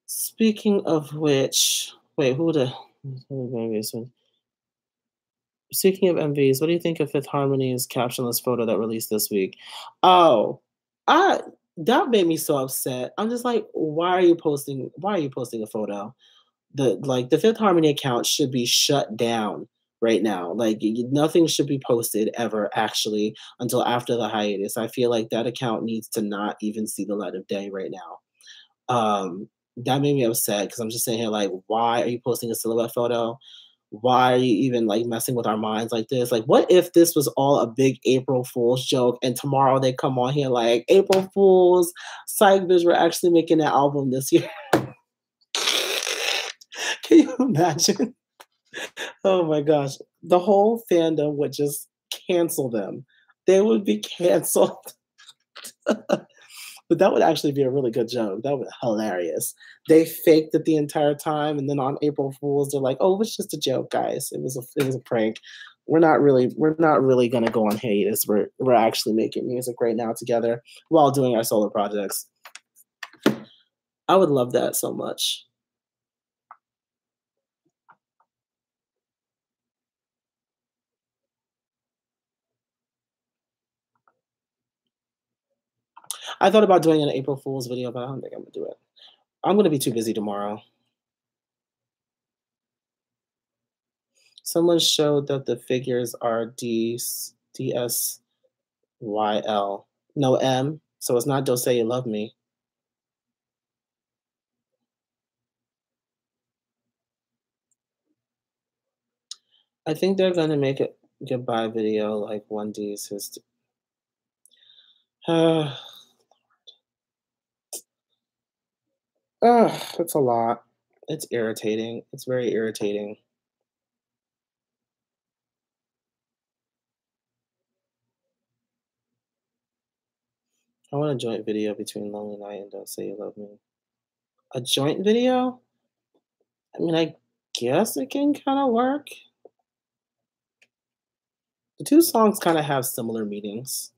Speaking of which, wait, who the speaking of MVs, what do you think of Fifth Harmony's captionless photo that released this week? Oh, I that made me so upset. I'm just like, why are you posting a photo? The Fifth Harmony account should be shut down right now. Like nothing should be posted ever actually until after the hiatus. I feel like that account needs to not even see the light of day right now. That made me upset because I'm just sitting here like, why are you posting a silhouette photo? Why are you even like messing with our minds like this? Like, what if this was all a big April Fool's joke and tomorrow they come on here like April Fool's, Psych Biz, we're actually making an album this year. Can you imagine? Oh my gosh. The whole fandom would just cancel them. They would be canceled. But that would actually be a really good joke. That would be hilarious. They faked it the entire time, and then on April Fools, they're like, "Oh, it was just a joke, guys. It was a prank. We're not really gonna go on hiatus. We're actually making music right now together while doing our solo projects." I would love that so much. I thought about doing an April Fool's video, but I don't think I'm gonna do it. I'm gonna be too busy tomorrow. Someone showed that the figures are DSYL. No M, so it's not Don't Say You Love Me. I think they're gonna make a goodbye video like one D's his ugh, it's a lot. It's irritating. It's very irritating. I want a joint video between Lonely Night and Don't Say You Love Me. A joint video? I mean, I guess it can kind of work. The two songs kind of have similar meanings,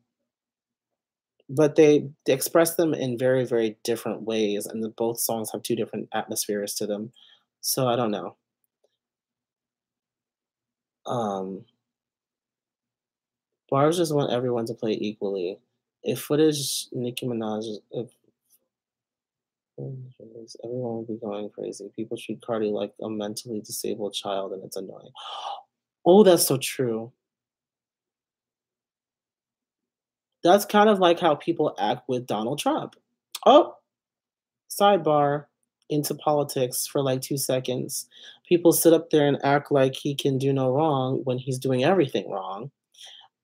but they express them in very, very different ways, and both songs have two different atmospheres to them. So I don't know. Um, Bars just want everyone to play equally. If footage Nicki Minaj, if Everyone will be going crazy. People treat Cardi like a mentally disabled child, and it's annoying. Oh, that's so true. That's kind of like how people act with Donald Trump. Oh, sidebar into politics for like 2 seconds. People sit up there and act like he can do no wrong when he's doing everything wrong.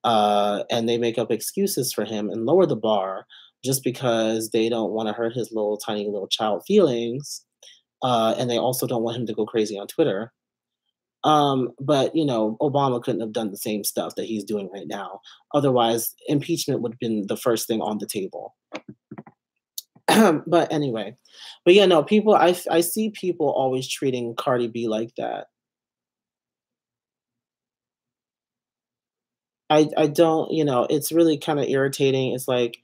And they make up excuses for him and lower the bar just because they don't want to hurt his little tiny little child feelings. And they also don't want him to go crazy on Twitter. But Obama couldn't have done the same stuff that he's doing right now. Otherwise, impeachment would have been the first thing on the table. But anyway, but yeah, no, people. I see people always treating Cardi B like that. I don't. It's really kind of irritating. It's like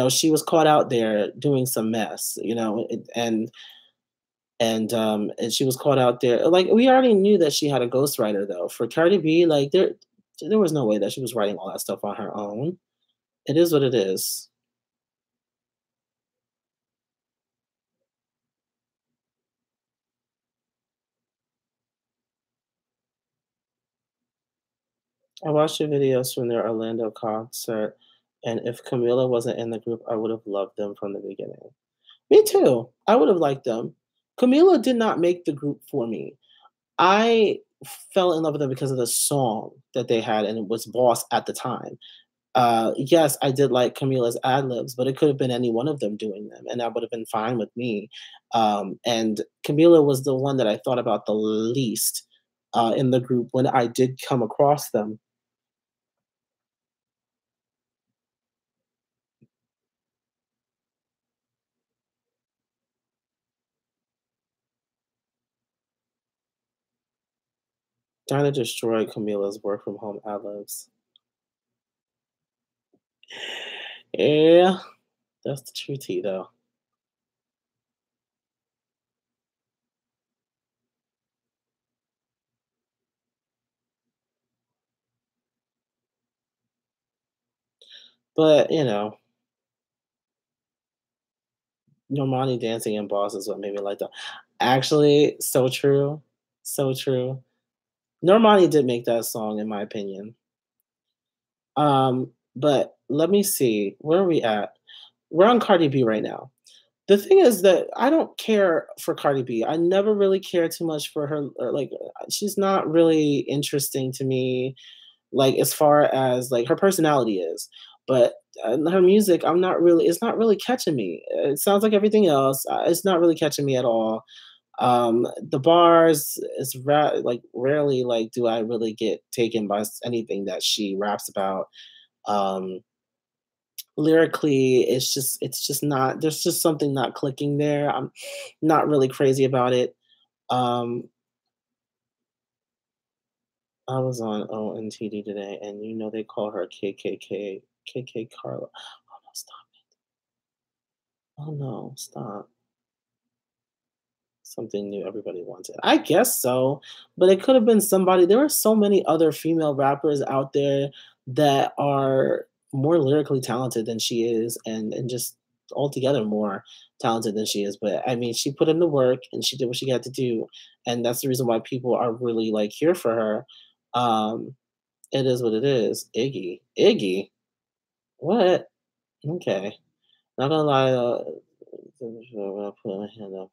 she was caught out there doing some mess. And she was caught out there. Like we already knew that she had a ghostwriter though. For Cardi B, like there was no way that she was writing all that stuff on her own. It is what it is. I watched the videos from their Orlando concert, and if Camila wasn't in the group, I would have loved them from the beginning. Me too. I would have liked them. Camila did not make the group for me. I fell in love with them because of the song that they had, and it was Boss at the time. Yes, I did like Camila's ad libs, but it could have been any one of them doing them, and that would have been fine with me. And Camila was the one that I thought about the least in the group when I did come across them. Trying to destroy Camila's work from home ad libs. Yeah, that's the true tea, though. But Normani dancing in Boss is what made me like that. Actually, so true, so true. Normani did make that song, in my opinion. But let me see, where are we at? We're on Cardi B right now. The thing is that I don't care for Cardi B. I never really cared too much for her. Or like, she's not really interesting to me. Like as far as like her personality is, but her music, I'm not really. It's not really catching me. It sounds like everything else. It's not really catching me at all. The bars is like rarely like do I really get taken by anything that she raps about. Um, Lyrically, it's just not. There's just something not clicking there. I'm not really crazy about it. Um, I was on ONTD today, and they call her KK Carla. Oh no, stop! Oh no, stop! Something new everybody wanted. I guess so, but it could have been somebody. There are so many other female rappers out there that are more lyrically talented than she is, and just altogether more talented than she is. But I mean, she put in the work and she did what she had to do, and that's the reason why people are really like here for her. Um, it is what it is. Iggy, what? Okay, not gonna lie. I'll put my hand up.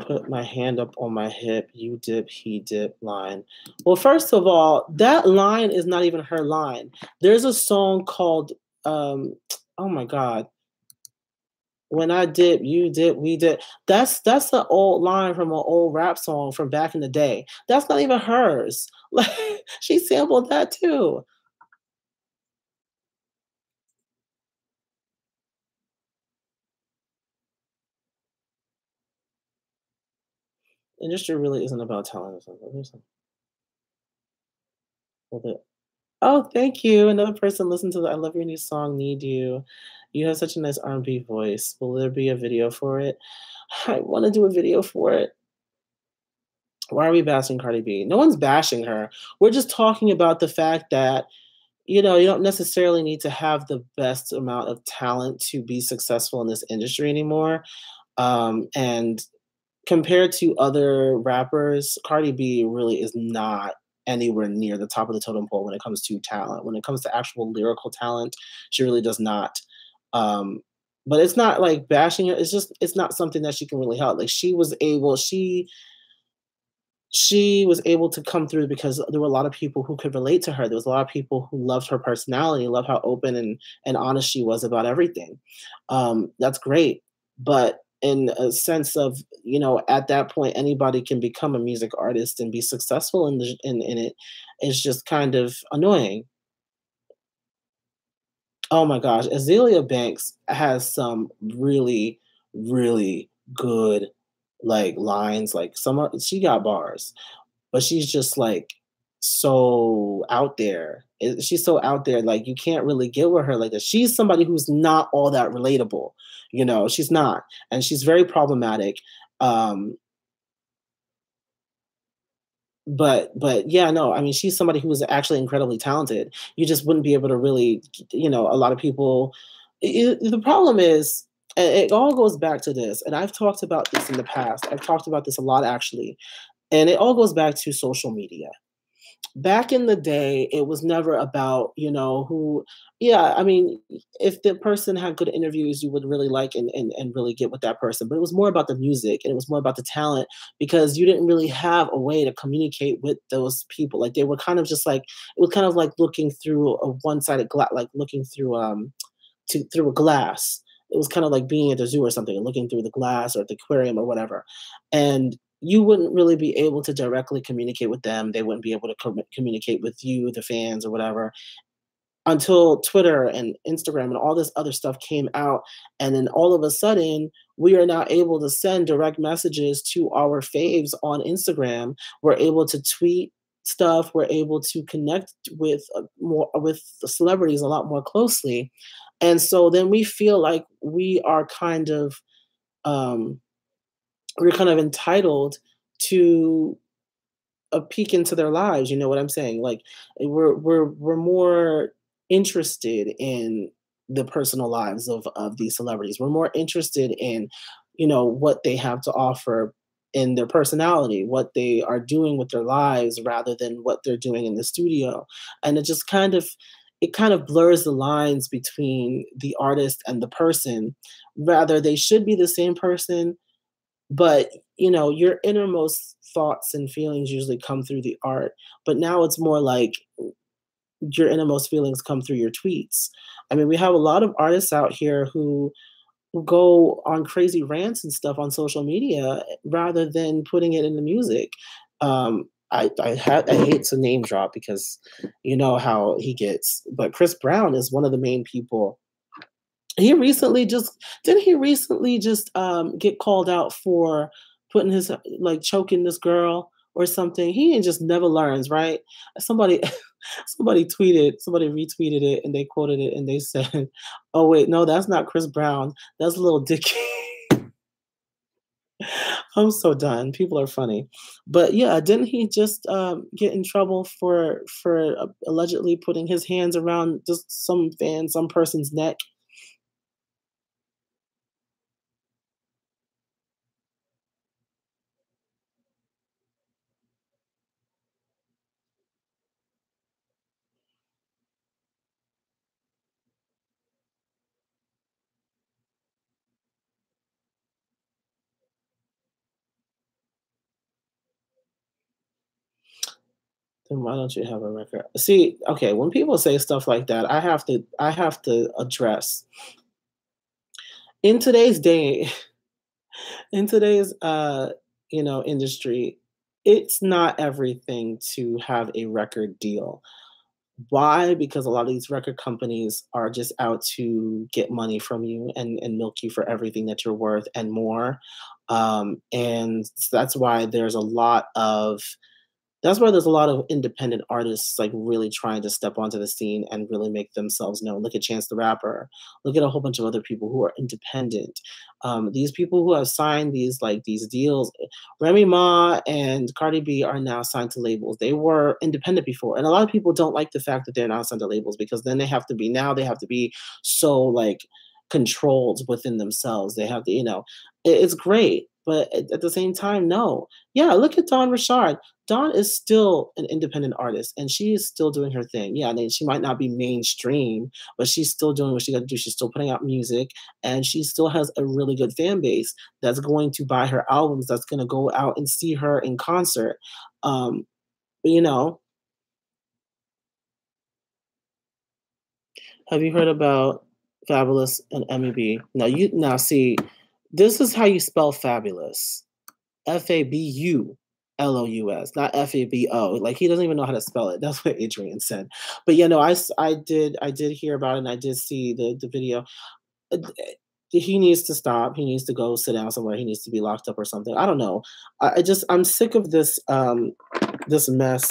Put my hand up on my hip, you dip, he dip line. Well, first of all, that line is not even her line. There's a song called oh my god, when I dip, you dip, we dip. That's an old line from an old rap song from back in the day. That's not even hers. Like she sampled that too. Industry really isn't about talent or something. Oh, thank you. Another person listened to the I love your new song, Need You. You have such a nice R&B voice. Will there be a video for it? I want to do a video for it. Why are we bashing Cardi B? No one's bashing her. We're just talking about the fact that, you don't necessarily need to have the best amount of talent to be successful in this industry anymore. And compared to other rappers, Cardi B really is not anywhere near the top of the totem pole when it comes to talent. When it comes to actual lyrical talent, she really does not. Um, but it's not like bashing her. It's just it's not something that she can really help. Like she was able to come through because there were a lot of people who could relate to her. There was a lot of people who loved her personality, loved how open and honest she was about everything. That's great, but in a sense of at that point anybody can become a music artist and be successful in it. It's just kind of annoying. Oh my gosh, Azealia Banks has some really, really good like lines. Like she got bars, but she's just like so out there. She's so out there, like you can't really get with her like that. She's somebody who's not all that relatable. She's not, and she's very problematic. Um, but yeah, no, I mean, she's somebody who is actually incredibly talented. You just wouldn't be able to really, a lot of people. The problem is, and it all goes back to this, and I've talked about this in the past. I've talked about this a lot actually, and it all goes back to social media. Back in the day, it was never about, who yeah, I mean, if the person had good interviews, you would really like and really get with that person. But it was more about the music and it was more about the talent because you didn't really have a way to communicate with those people. Like they were kind of just like it was kind of like looking through a one-sided glass, like looking through through a glass. It was kind of like being at the zoo or something and looking through the glass or the aquarium or whatever. And you wouldn't really be able to directly communicate with them. They wouldn't be able to communicate with you, the fans or whatever, until Twitter and Instagram and all this other stuff came out. And then all of a sudden, we are now able to send direct messages to our faves on Instagram. We're able to tweet stuff. We're able to connect with more with the celebrities a lot more closely. And so then we feel like um, we're kind of entitled to a peek into their lives. You know what I'm saying? Like we're more interested in the personal lives of these celebrities. We're more interested in, what they have to offer in their personality, what they are doing with their lives rather than what they're doing in the studio. And it kind of blurs the lines between the artist and the person. Rather, they should be the same person, but your innermost thoughts and feelings usually come through the art. But now it's more like your innermost feelings come through your tweets. I mean, we have a lot of artists out here who go on crazy rants and stuff on social media rather than putting it in the music. I hate to name drop because you know how he gets, but Chris Brown is one of the main people. He recently just didn't he recently just get called out for putting his like choking this girl or something. He ain't just never learns, right? Somebody somebody retweeted it and they quoted it and they said, "Oh wait, no, that's not Chris Brown. That's Little Dicky." I'm so done. People are funny. But yeah, didn't he just get in trouble for allegedly putting his hands around just some person's neck? Then why don't you have a record? See, okay, when people say stuff like that, I have to address in today's day, in today's industry, it's not everything to have a record deal. Why? Because a lot of these record companies are just out to get money from you and milk you for everything that you're worth and more. And that's why there's a lot of That's why there's a lot of independent artists like really trying to step onto the scene and really make themselves known. Look at Chance the Rapper. Look at a whole bunch of other people who are independent. These people who have signed these deals, Remy Ma and Cardi B are now signed to labels. They were independent before, and a lot of people don't like the fact that they're now signed to labels because then they have to be so like controlled within themselves. They have to, it's great, but at the same time, no. Yeah, look at Dawn Richard. Dawn is still an independent artist and she is still doing her thing. Yeah, she might not be mainstream, but she's still doing what she got to do. She's still putting out music and she still has a really good fan base that's going to buy her albums, that's going to go out and see her in concert. Um, you know, have you heard about Fabulous and MEB? Now see, this is how you spell fabulous. Fabulous, not Fabo. Like he doesn't even know how to spell it. That's what Adrian said. But yeah, no, I did hear about it and I did see the video. Uh, He needs to stop. He needs to go sit down somewhere. He needs to be locked up or something. I don't know. I'm sick of this mess.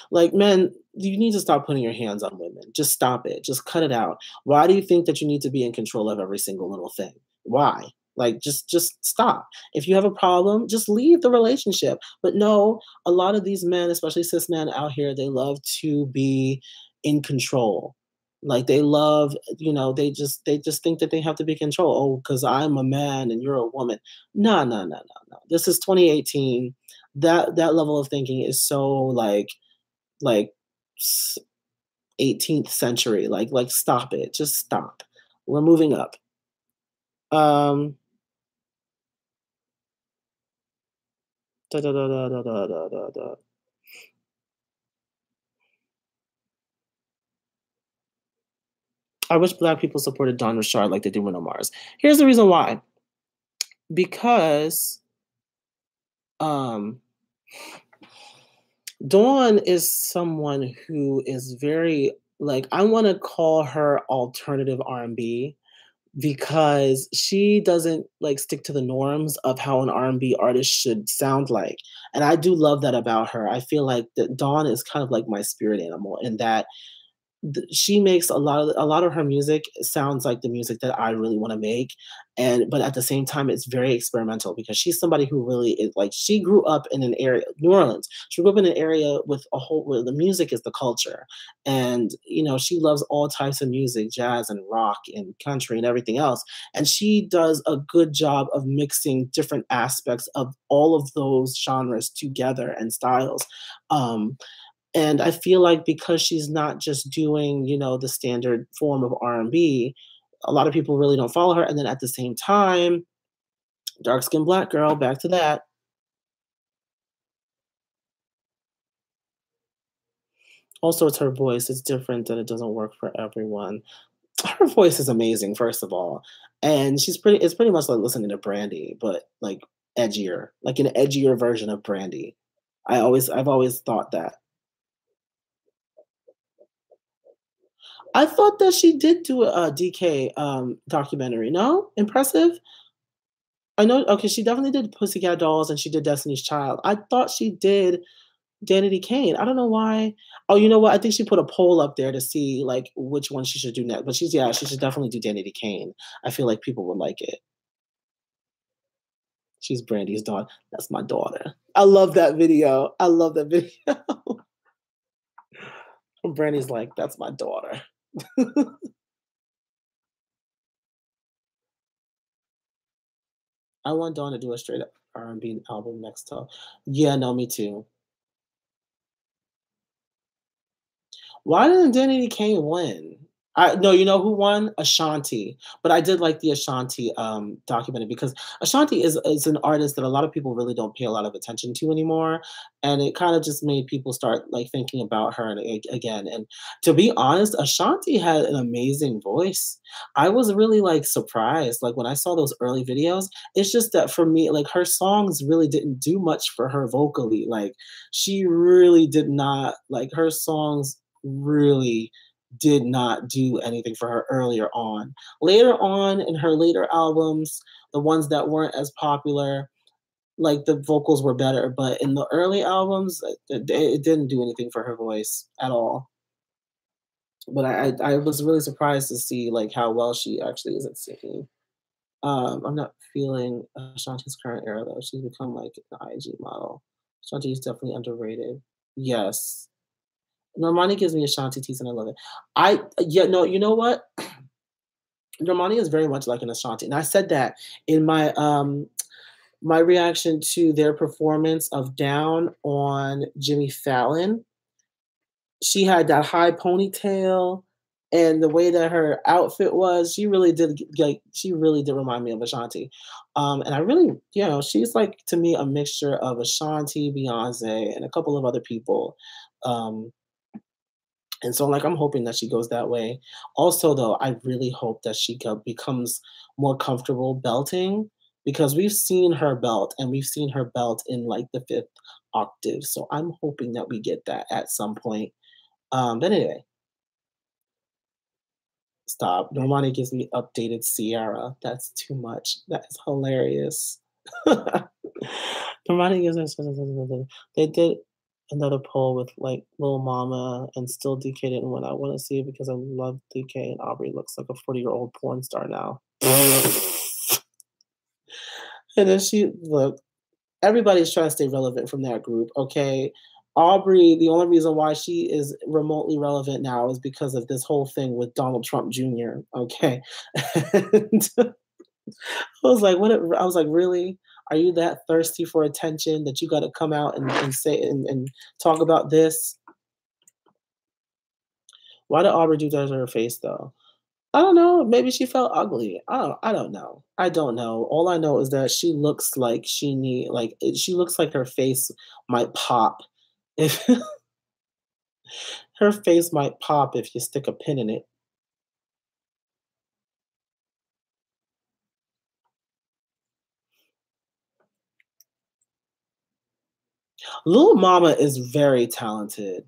Like, men, you need to stop putting your hands on women. Just stop it. Just cut it out. Why do you think that you need to be in control of every single little thing? Why? Like, just stop. If you have a problem, just leave the relationship. But no, a lot of these men, especially cis men out here, they love to be in control. Like they love, they just think that they have to be in control. Oh, because I'm a man and you're a woman. No, no, no, no, no. This is 2018. That level of thinking is so like 18th century. Like stop it. Just stop. We're moving up. Um da, da, da, da, da, da, da, da, da. I wish black people supported Don Richard like they do Bruno Mars. Here's the reason why. Because um Dawn is someone who is very like I want to call her alternative R&B because she doesn't like stick to the norms of how an R&B artist should sound like. And I do love that about her. I feel like that Dawn is kind of like my spirit animal in that she makes a lot of her music sounds like the music that I really want to make, and but at the same time it's very experimental because she's somebody who really is like she grew up in an area, New Orleans. She grew up in an area with a whole where the music is the culture, and she loves all types of music, jazz and rock and country and everything else. And she does a good job of mixing different aspects of all of those genres together and styles. Um, and I feel like because she's not just doing, the standard form of R&B, a lot of people really don't follow her. And then at the same time, dark skinned black girl, back to that. Also, it's her voice. It's different and it doesn't work for everyone. Her voice is amazing, first of all. And it's pretty much like listening to Brandy, but like edgier, like an edgier version of Brandy. I've always thought that. I thought that she did do a DK documentary. No, impressive. I know. Okay, she definitely did Pussycat Dolls and she did Destiny's Child. I thought she did Danity Kane. I don't know why. Oh, you know what? I think she put a poll up there to see like which one she should do next. But she should definitely do Danity Kane. I feel like people would like it. She's Brandy's daughter. That's my daughter. I love that video. I love that video. Brandy's like, that's my daughter. I want Dawn to do a straight up R&B album next time. Yeah, no, me too. Why didn't Danity Kane win? I no, you know who won? Ashanti. But I did like the Ashanti documentary because Ashanti is an artist that a lot of people really don't pay a lot of attention to anymore. And it kind of just made people start like thinking about her again. And to be honest, Ashanti had an amazing voice. I was really like surprised. Like when I saw those early videos, it's just that for me, like her songs really didn't do much for her vocally. Like she really did not like her songs really did not do anything for her earlier on. Later on in her later albums, the ones that weren't as popular, like the vocals were better, but in the early albums, it didn't do anything for her voice at all. But I was really surprised to see like how well she actually is at singing. I'm not feeling Ashanti's current era though. She's become like an IG model. Ashanti is definitely underrated. Yes. Normani gives me Ashanti teas and I love it. Yeah, no, you know what? Normani is very much like an Ashanti. And I said that in my reaction to their performance of Down on Jimmy Fallon. She had that high ponytail and the way that her outfit was, she really did she really did remind me of Ashanti. And I really, she's like to me a mixture of Ashanti, Beyonce, and a couple of other people. Um, and so like I'm hoping that she goes that way. Also though, I really hope that she becomes more comfortable belting because we've seen her belt and we've seen her belt in like the fifth octave. So I'm hoping that we get that at some point. But anyway, stop. Normani gives me updated Sierra. That's too much. That is hilarious. Normani gives me. They did another poll with like Lil Mama and Still DK didn't win. I want to see it because I love DK and Aubrey looks like a 40-year-old porn star now. And then she look, everybody's trying to stay relevant from that group, okay? Aubrey, the only reason why she is remotely relevant now is because of this whole thing with Donald Trump Jr., okay? And I was like, I was like, really? Are you that thirsty for attention that you got to come out and say and talk about this? Why did Aubrey do that to her face though? I don't know. Maybe she felt ugly. I don't know. I don't know. All I know is that she looks like she looks like her face might pop if her face might pop if you stick a pin in it. Lil Mama is very talented.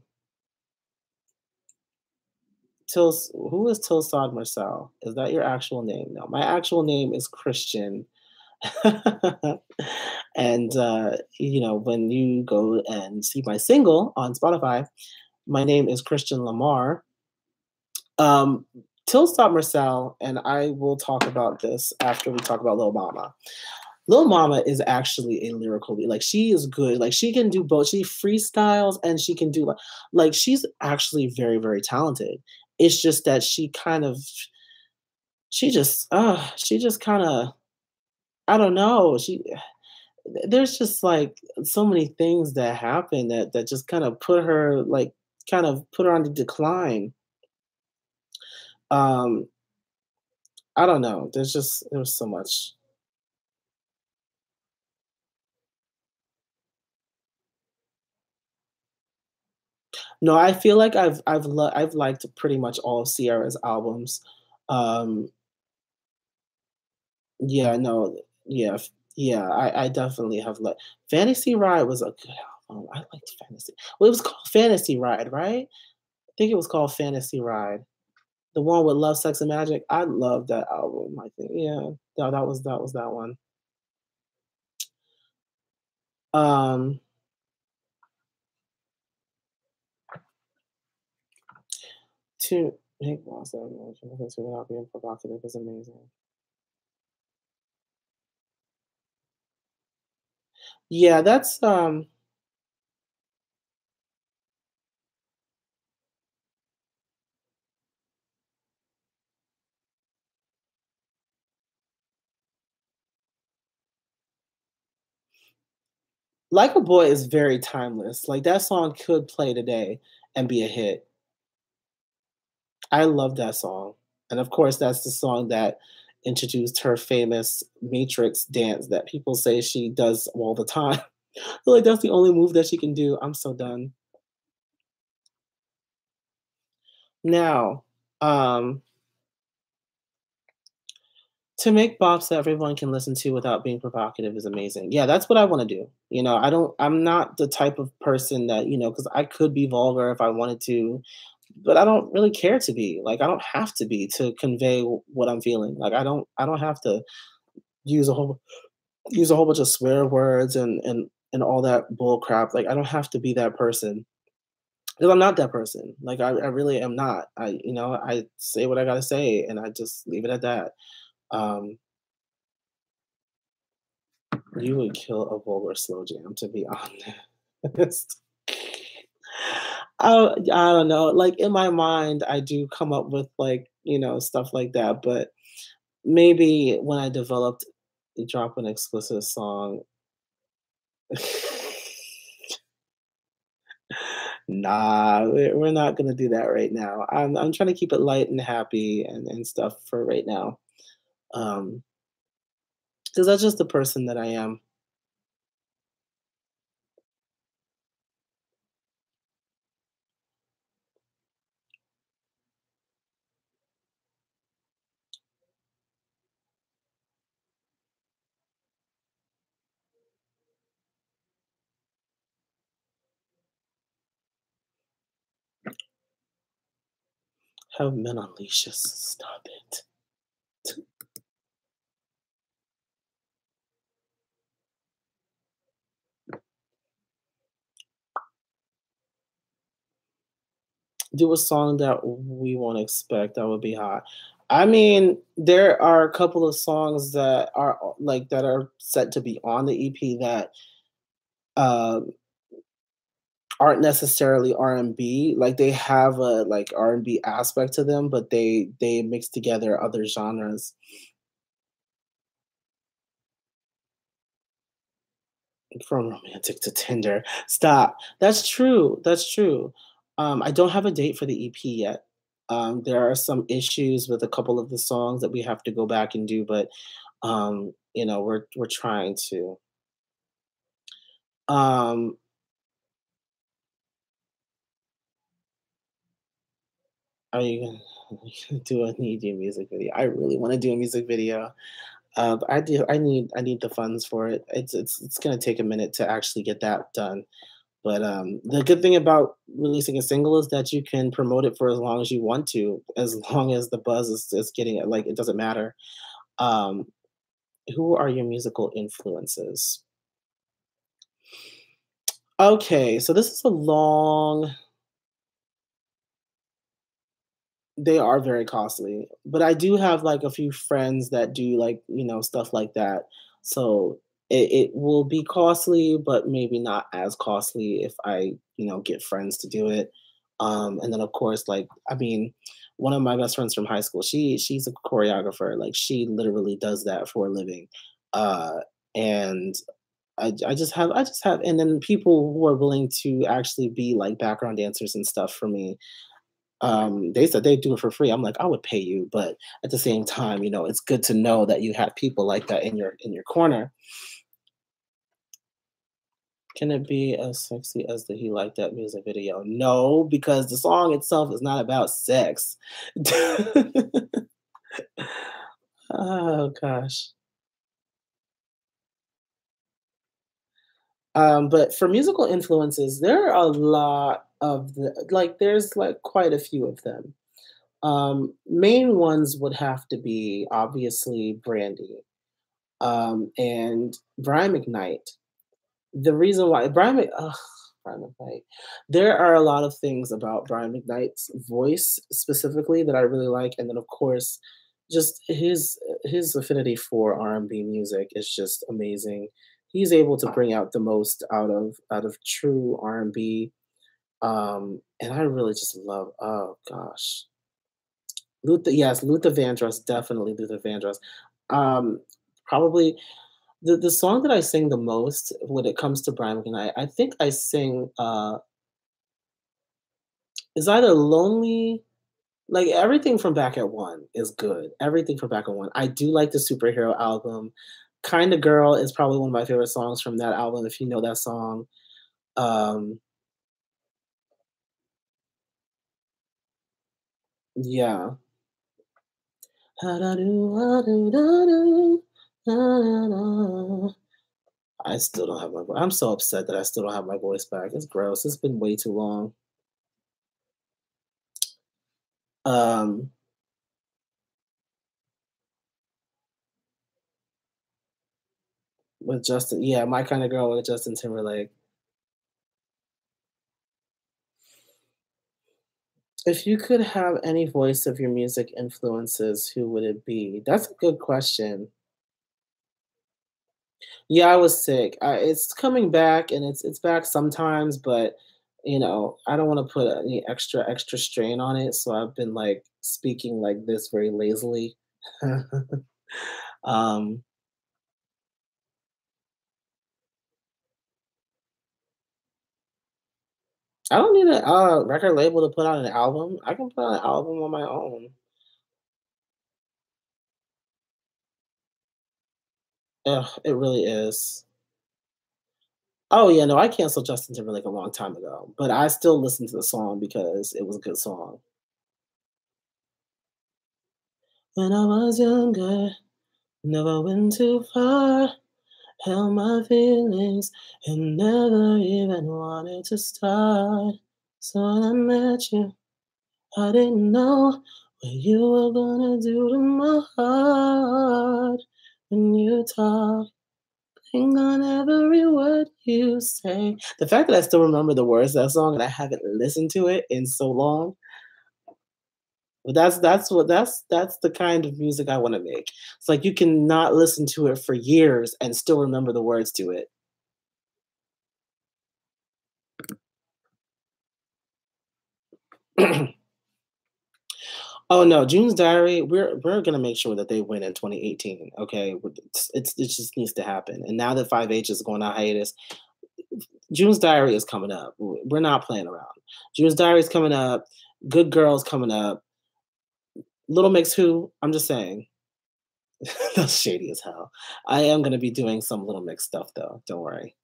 Who is Tilsad Marcel? Is that your actual name? No, my actual name is Christian. And when you go and see my single on Spotify, my name is Christian Lamar. Um, Till Stop Marcel, and I will talk about this after we talk about Lil Mama. Lil Mama is actually a lyrical, like she is good. Like she can do both. She freestyles and she can do like she's actually very, very talented. It's just that she just kind of I don't know. There's just like so many things that happen that just kind of put her on the decline. Um, I don't know. There's so much. No, I feel like I've liked pretty much all of Sierra's albums. Um, yeah, no, yeah, yeah, I definitely have liked Fantasy Ride was a good album. I liked Fantasy. Well, it was called Fantasy Ride, right? I think it was called Fantasy Ride. The one with Love, Sex, and Magic. I love that album. I think, yeah, that was that one. Um, to make lost that emotion without being provocative is amazing. Yeah, that's Like a Boy is very timeless. Like that song could play today and be a hit. I love that song. And of course, that's the song that introduced her famous Matrix dance that people say she does all the time. I feel like that's the only move that she can do. I'm so done. Now, um, to make bops that everyone can listen to without being provocative is amazing. Yeah, that's what I wanna do. I'm not the type of person that, because I could be vulgar if I wanted to, but I don't really care to be. Like, I don't have to be to convey what I'm feeling. Like, I don't have to use a whole use a whole bunch of swear words and all that bull crap. Like I don't have to be that person because I'm not that person. Like I really am not. I say what I gotta say and I just leave it at that. Um, you would kill a vulgar slow jam, to be honest. I don't know. Like in my mind, I do come up with like stuff like that, but maybe when I developed drop an explicit song. Nah, we're not gonna do that right now. I'm trying to keep it light and happy and stuff for right now. Um, because that's just the person that I am. Have men on leashes. Stop it. Do a song that we won't expect. That would be hot. I mean, there are a couple of songs that are that are set to be on the EP that um aren't necessarily R&B. Like they have a like R&B aspect to them, but they mix together other genres. From romantic to Tinder. Stop. That's true. That's true. I don't have a date for the EP yet. There are some issues with a couple of the songs that we have to go back and do, but we're trying to. Um, are you gonna do a need a music video? I really want to do a music video. But I need the funds for it. It's gonna take a minute to actually get that done. But the good thing about releasing a single is that you can promote it for as long as you want to, as long as the buzz is getting it. Like it doesn't matter. Um, who are your musical influences? Okay, so this is a long. They are very costly, but I do have, like, a few friends that do, like, stuff like that. So, it will be costly, but maybe not as costly if I, get friends to do it. And then, of course, like, I mean, one of my best friends from high school, she's a choreographer, like, she literally does that for a living. Uh, and I just have and then people who are willing to actually be, like, background dancers and stuff for me. They said they'd do it for free. I'm like, I would pay you, but at the same time, it's good to know that you have people like that in your corner. Can it be as sexy as the He Like That music video? No, because the song itself is not about sex. Oh gosh. But for musical influences, there are a lot of there's like quite a few of them. Main ones would have to be obviously Brandy. And Brian McKnight. The reason why Brian McKnight. There are a lot of things about Brian McKnight's voice specifically that I really like, and then of course, just his affinity for R&B music is just amazing. He's able to bring out the most out of true R&B, and I really just love. Oh gosh, Luther Vandross, definitely Luther Vandross. Um, Probably the song that I sing the most when it comes to Brian McKnight, I think I sing, is either Lonely, like, everything from Back at One is good. Everything from Back at One. I do like the Superhero album. Kinda Girl is probably one of my favorite songs from that album, if you know that song. Um, yeah. I still don't have my I'm so upset that I still don't have my voice back. It's gross. It's been way too long. Um with Justin. Yeah, My Kinda Girl with Justin Timberlake. If you could have any voice of your music influences, who would it be? That's a good question. Yeah, I was sick. It's coming back, and it's back sometimes, but I don't want to put any extra strain on it. So I've been like speaking like this very lazily. um, I don't need a record label to put out an album. I can put out an album on my own. Ugh, it really is. Oh yeah, no, I canceled Justin Timberlake a long time ago, but I still listen to the song because it was a good song. When I was younger, never went too far. Held my feelings and never even wanted to start. So when I met you, I didn't know what you were gonna do to my heart. When you talk, think on every word you say. The fact that I still remember the words of that song and I haven't listened to it in so long, but that's the kind of music I want to make. It's like you can not listen to it for years and still remember the words to it. Oh no, June's Diary. We're gonna make sure that they win in 2018. Okay, it just needs to happen. And now that 5H is going on hiatus, June's Diary is coming up. We're not playing around. June's Diary is coming up. Good Girls coming up. Little Mix Who? I'm just saying. That's shady as hell. I am gonna be doing some Little Mix stuff though. Don't worry.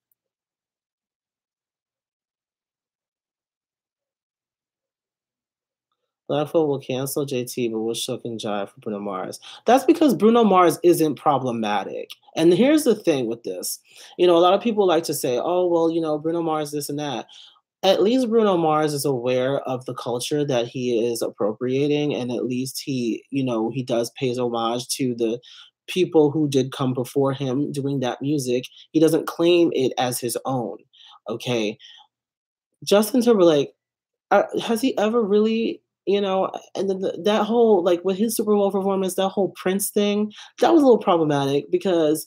Blackfoot will cancel JT, but will Shook and Jive for Bruno Mars. That's because Bruno Mars isn't problematic. And here's the thing with this. A lot of people like to say, oh, well, Bruno Mars, this and that. At least Bruno Mars is aware of the culture that he is appropriating, and at least he does pays homage to the people who did come before him doing that music. He doesn't claim it as his own. Okay. Justin Timberlake, has he ever really, and then that whole, like with his Super Bowl performance, that whole Prince thing, that was a little problematic because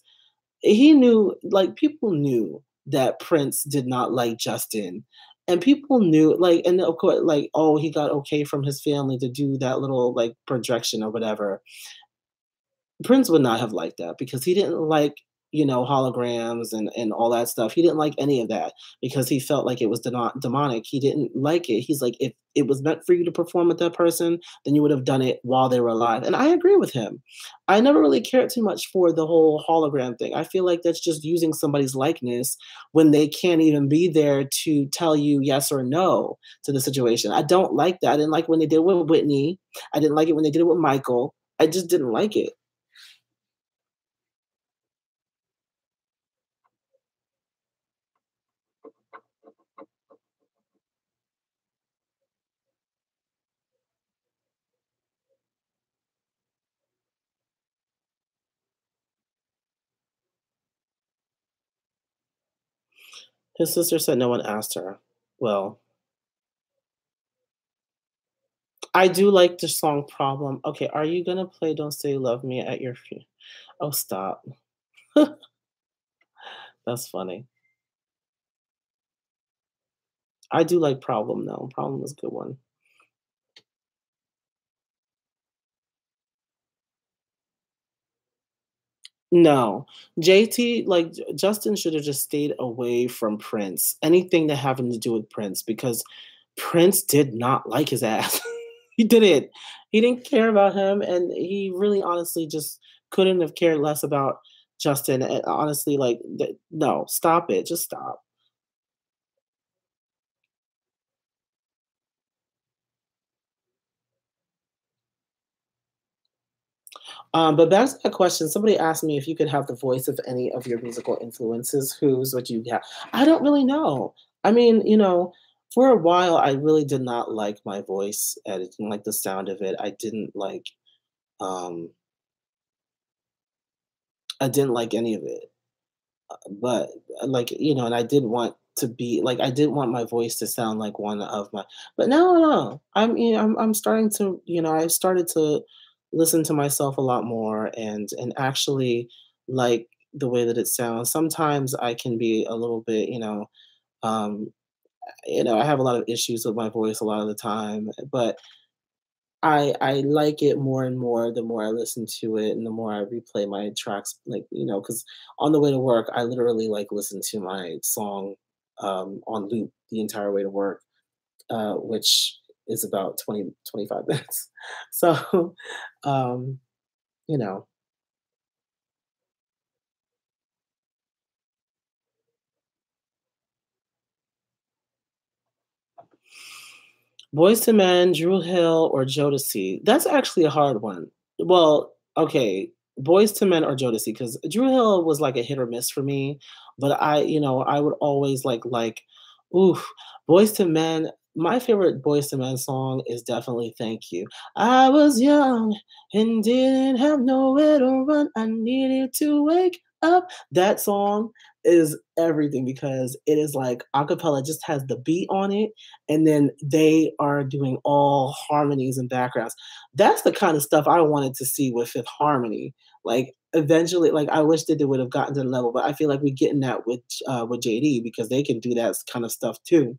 he knew, like, people knew that Prince did not like Justin. And people knew, like, and of course, like, oh, he got okay from his family to do that little, like, projection or whatever. Prince would not have liked that because he didn't like, holograms and all that stuff. He didn't like any of that because he felt like it was demonic. He didn't like it. He's like, if it was meant for you to perform with that person, then you would have done it while they were alive. And I agree with him. I never really cared too much for the whole hologram thing. I feel like that's just using somebody's likeness when they can't even be there to tell you yes or no to the situation. I don't like that. I didn't like when they did it with Whitney. I didn't like it when they did it with Michael. I just didn't like it. His sister said no one asked her. Well, I do like the song "Problem." Okay, are you gonna play "Don't Say You Love Me" at your Oh, stop. That's funny. I do like "Problem" though. "Problem" is a good one. No. JT, like, Justin should have just stayed away from Prince, anything that having to do with Prince, because Prince did not like his ass. He didn't. He didn't care about him, and he really honestly just couldn't have cared less about Justin, and honestly, like, no, stop it, just stop. But back to that question, somebody asked me if you could have the voice of any of your musical influences, whose would you have? I don't really know. I mean, for a while, I really did not like my voice. I didn't like the sound of it. Um, I didn't like any of it. but like, you know, and I did want to be like, I did want my voice to sound like one of my, but no, I'm starting to, you know, I've started to listen to myself a lot more and actually like the way that it sounds. Sometimes I can be a little bit, um, I have a lot of issues with my voice a lot of the time, but I like it more and more the more I listen to it and the more I replay my tracks, like, because on the way to work, I literally like listen to my song on loop the entire way to work, which is about 20 to 25 minutes. So, um, you know, Boys to Men, Drew Hill, or Jodeci? That's actually a hard one. Well, okay, Boys to Men or Jodeci, because Drew Hill was like a hit or miss for me. But I would always oof, Boys to Men. My favorite Boys to Men song is definitely "Thank You." I was young and didn't have nowhere to run. I needed to wake up. That song is everything because it is like acapella, just has the beat on it and then they are doing all harmonies and backgrounds. That's the kind of stuff I wanted to see with Fifth Harmony. Like eventually, like I wish that they would have gotten to the level, but I feel like we're getting that with JD because they can do that kind of stuff too.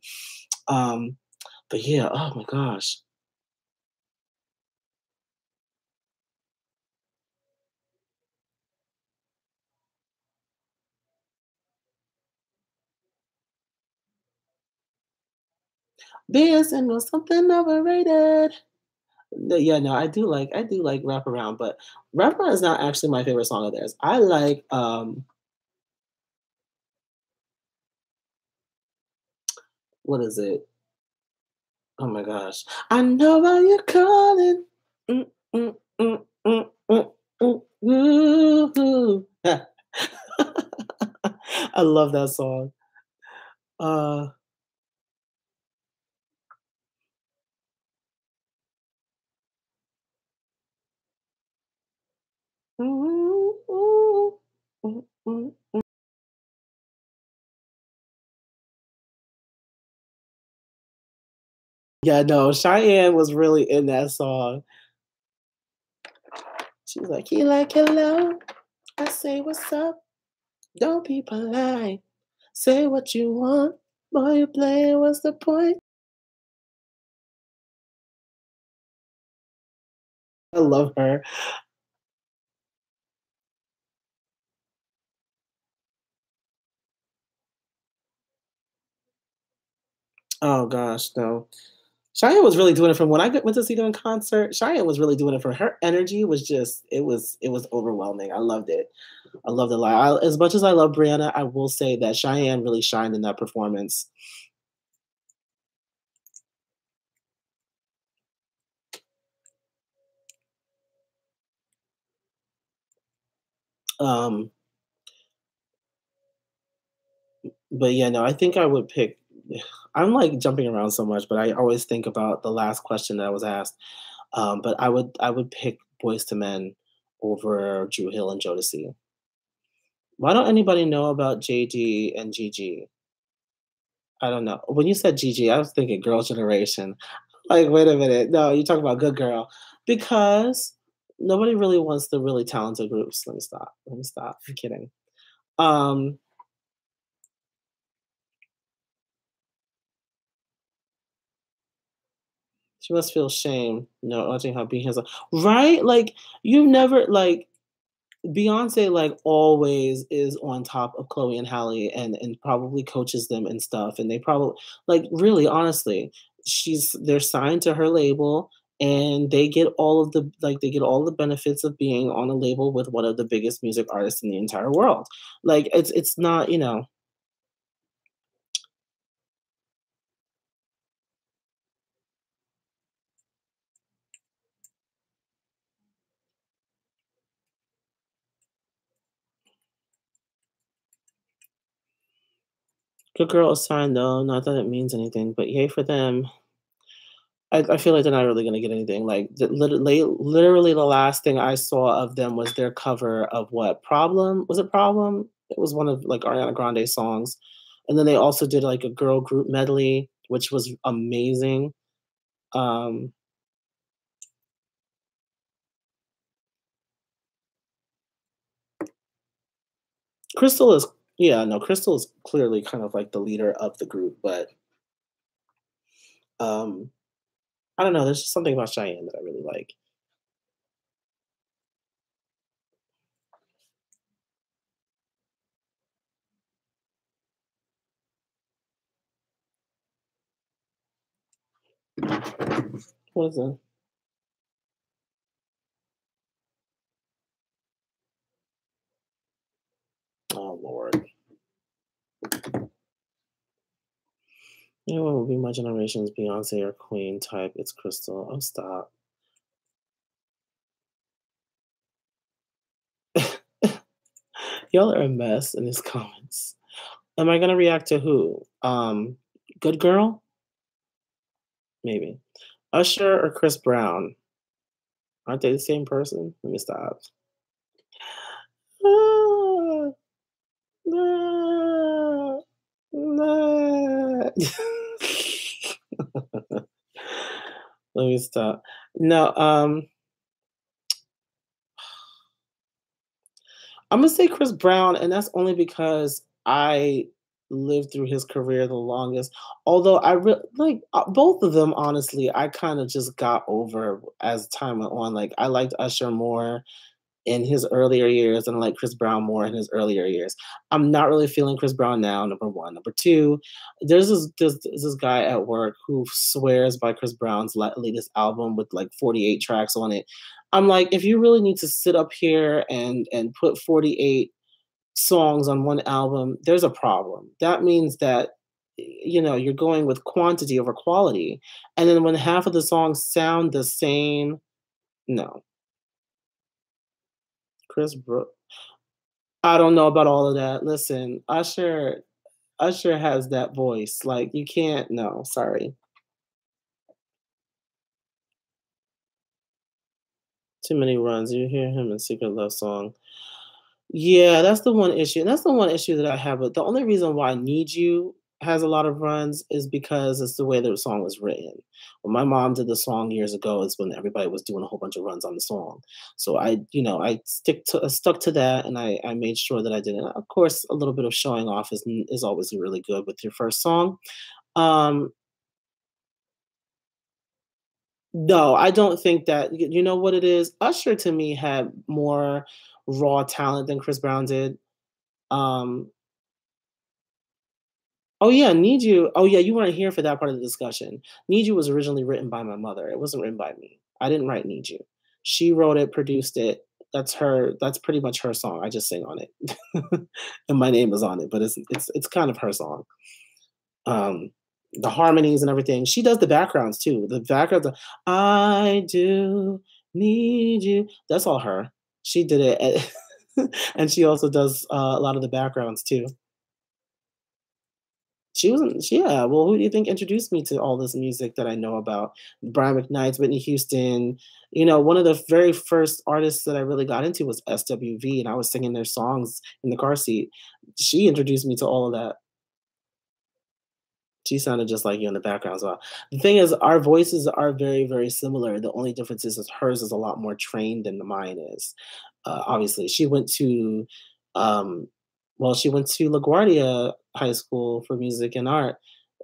Um, but yeah, oh my gosh, being single something overrated. No, yeah, no, I do like Wrap Around, but Wrap Around is not actually my favorite song of theirs. I like what is it? Oh my gosh. I know why you're calling. Mm, mm, mm, mm, mm, mm, ooh. I love that song. Uh, ooh, ooh, mm, mm. Yeah, no, Cheyenne was really in that song. She was like, "You like hello? I say what's up. Don't be polite. Say what you want. Boy, you playing. What's the point?" I love her. Oh gosh, no. Cheyenne was really doing it from when went to see them in concert. Cheyenne was really doing it for her energy was just it was overwhelming. I loved it. I loved it a lot. As much as I love Brianna, I will say that Cheyenne really shined in that performance. Um, but yeah, no, I think I would pick. I'm like jumping around so much, but I always think about the last question that was asked. But I would pick Boys to Men over Drew Hill and Jodeci. Why don't anybody know about JD and Gigi? I don't know. When you said Gigi, I was thinking Girl Generation. Like, wait a minute. No, you're talking about Good Girl. Because nobody really wants the really talented groups. Let me stop. Let me stop. I'm kidding. Um, she must feel shame, watching how being has right? Like, you never like Beyonce like always is on top of Chloe and Halle and probably coaches them and stuff. And they probably like really honestly, they're signed to her label and they get all the benefits of being on a label with one of the biggest music artists in the entire world. Like it's not, good girl is signed though, not that it means anything, but yay for them. I feel like they're not really gonna get anything. Like literally the last thing I saw of them was their cover of what Problem? Was it Problem? It was one of like Ariana Grande's songs. And then they also did like a girl group medley, which was amazing. Um, Crystal is yeah, no, Crystal is clearly kind of like the leader of the group, but um, I don't know. There's just something about Cheyenne that I really like. What is it? Oh Lord. Anyone will be my generation's Beyonce or Queen type. It's Crystal. Oh, stop. Y'all are a mess in these comments. Am I gonna react to who? Good girl? Maybe. Usher or Chris Brown? Aren't they the same person? Let me stop. Ah, nah, nah. Let me stop. No, I'm gonna say Chris Brown, and that's only because I lived through his career the longest. Although like both of them, honestly, I kind of just got over as time went on. Like I liked Usher more in his earlier years and I like Chris Brown more in his earlier years. I'm not really feeling Chris Brown now, number one. Number two, there's this guy at work who swears by Chris Brown's latest album with like 48 tracks on it. I'm like, if you really need to sit up here and put 48 songs on one album, there's a problem. That means that you're going with quantity over quality. And then when half of the songs sound the same, no. Chris Brook. I don't know about all of that. Listen, Usher has that voice. Like you can't no, sorry. Too many runs. You hear him in Secret Love Song. Yeah, that's the one issue. And that's the one issue that I have. But the only reason why Need You has a lot of runs is because it's the way the song was written. When my mom did the song years ago, is when everybody was doing a whole bunch of runs on the song. So I stuck to that, and I made sure that I did it. Of course, a little bit of showing off is always really good with your first song. Um, no, I don't think that. You know what it is? Usher to me had more raw talent than Chris Brown did. Um, Oh yeah, Need You. Oh yeah, you weren't here for that part of the discussion. Need You was originally written by my mother. It wasn't written by me. I didn't write Need You. She wrote it, produced it. That's pretty much her song. I just sing on it. And my name is on it, but it's kind of her song. Um the harmonies and everything. She does the backgrounds too. The backgrounds I do need you. That's all her. She did it. And she also does a lot of the backgrounds too. She wasn't yeah, well, who do you think introduced me to all this music that I know about? Brian McKnight's, Whitney Houston. One of the very first artists that I really got into was SWV, and I was singing their songs in the car seat. She introduced me to all of that. She sounded just like you in the background as well. The thing is, our voices are very, very similar. The only difference is hers is a lot more trained than the mine is. Obviously, um, she went to LaGuardia High School for Music and Art,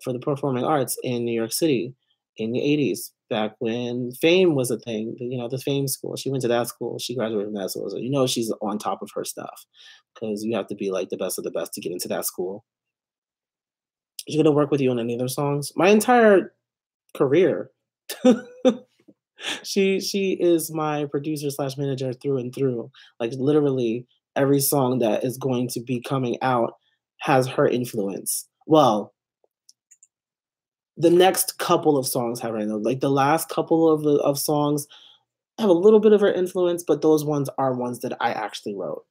for the Performing Arts in New York City in the 80s, back when Fame was a thing. The Fame school. She went to that school. She graduated from that school. So she's on top of her stuff because you have to be like the best of the best to get into that school. She's gonna work with you on any of their songs. My entire career. She is my producer slash manager through and through. Like literally every song that is going to be coming out has her influence. Well, the next couple of songs have right now. Like the last couple of songs have a little bit of her influence, but those ones are ones that I actually wrote.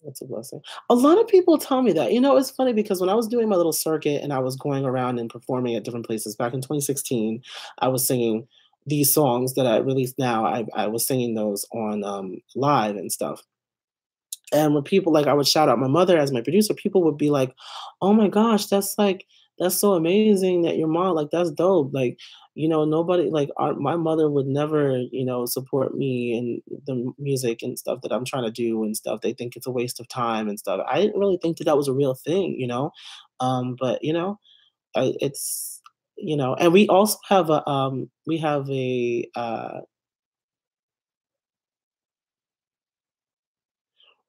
That's a blessing. A lot of people tell me that. It's funny because when I was doing my little circuit and I was going around and performing at different places back in 2016, I was singing these songs that I released now. I was singing those on live and stuff. And when people like I would shout out my mother as my producer, people would be like, "Oh my gosh, that's so amazing that your mom like that's dope." Like, nobody like my mother would never, support me in the music and stuff that I'm trying to do and stuff. They think it's a waste of time and stuff. I didn't really think that that was a real thing. But it's and we also have a we have a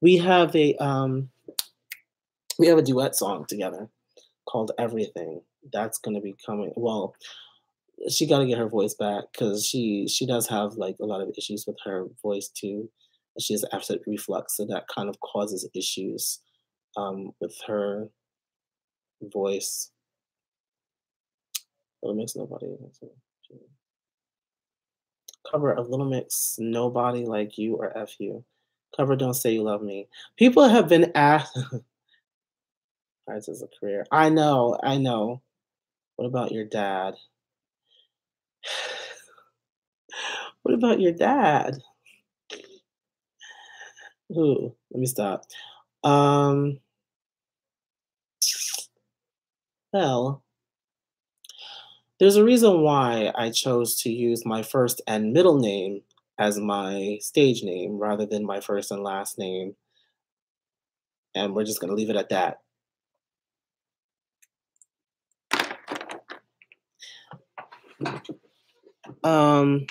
we have a duet song together called Everything. That's gonna be coming. Well, she got to get her voice back because she does have like a lot of issues with her voice too. She has acid reflux, so that kind of causes issues with her voice. Little Mix, nobody. Cover of Little Mix, Nobody Like You or F You. Cover Don't Say You Love Me. People have been asked. Arts as a career. I know, I know. What about your dad? What about your dad? Ooh, let me stop. Um, well, there's a reason why I chose to use my first and middle name as my stage name rather than my first and last name, and we're just gonna leave it at that. Um,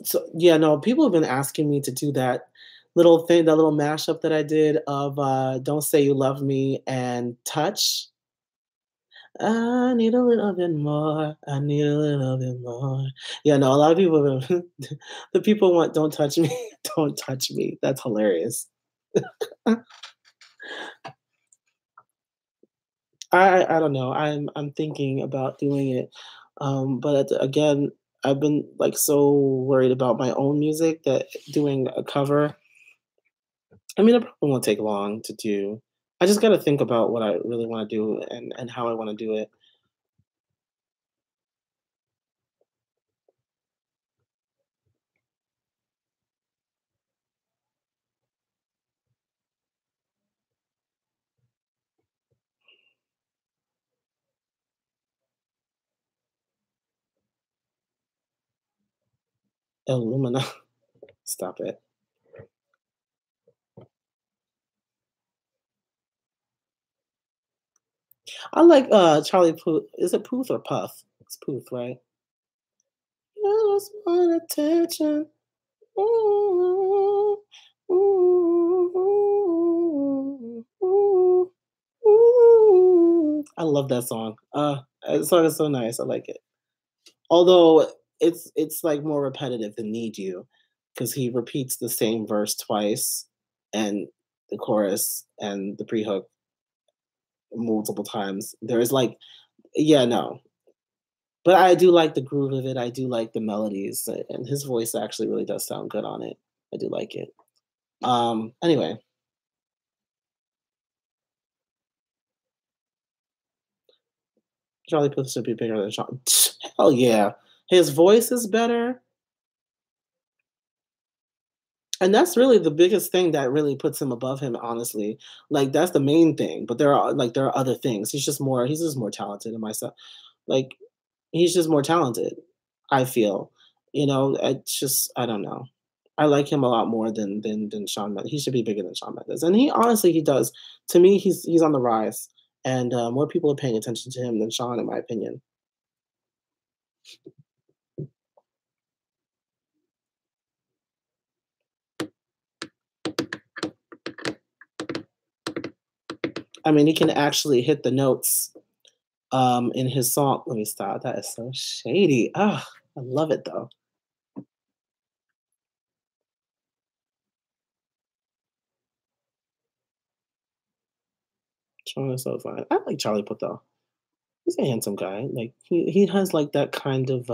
so yeah, no, people have been asking me to do that little thing, that little mashup that I did of Don't Say You Love Me and Touch. I need a little bit more. I need a little bit more. Yeah, no, a lot of people, the people want "Don't touch me, don't touch me." That's hilarious. I don't know. I'm thinking about doing it, but again, I've been like so worried about my own music that doing a cover. I mean, it probably won't take long to do. I just got to think about what I really want to do and how I want to do it. Illumina, stop it. I like Charlie Puth. Is it Puth or Puff? It's Puth, right? I just want attention. Ooh, ooh, ooh, ooh. I love that song. The song is so nice. I like it. Although it's like more repetitive than "Need You," because he repeats the same verse twice, and the chorus and the pre-hook multiple times. There's like, yeah, no, but I do like the groove of it. I do like the melodies, and his voice actually really does sound good on it. I do like it. Anyway, Charlie Puth should be bigger than Sean. Hell yeah, his voice is better, and that's really the biggest thing that really puts him above him. Honestly, like that's the main thing. But there are other things. He's just more talented than myself. Like he's just more talented. I feel, it's just I don't know. I like him a lot more than Shawn Mendes. He should be bigger than Shawn Mendes, and he does. To me, he's on the rise, and more people are paying attention to him than Shawn, in my opinion. I mean, he can actually hit the notes in his song. Let me stop. That is so shady. Ah, I love it though. Shawn is so fine. I like Charlie Puth though. He's a handsome guy. Like he has like that kind of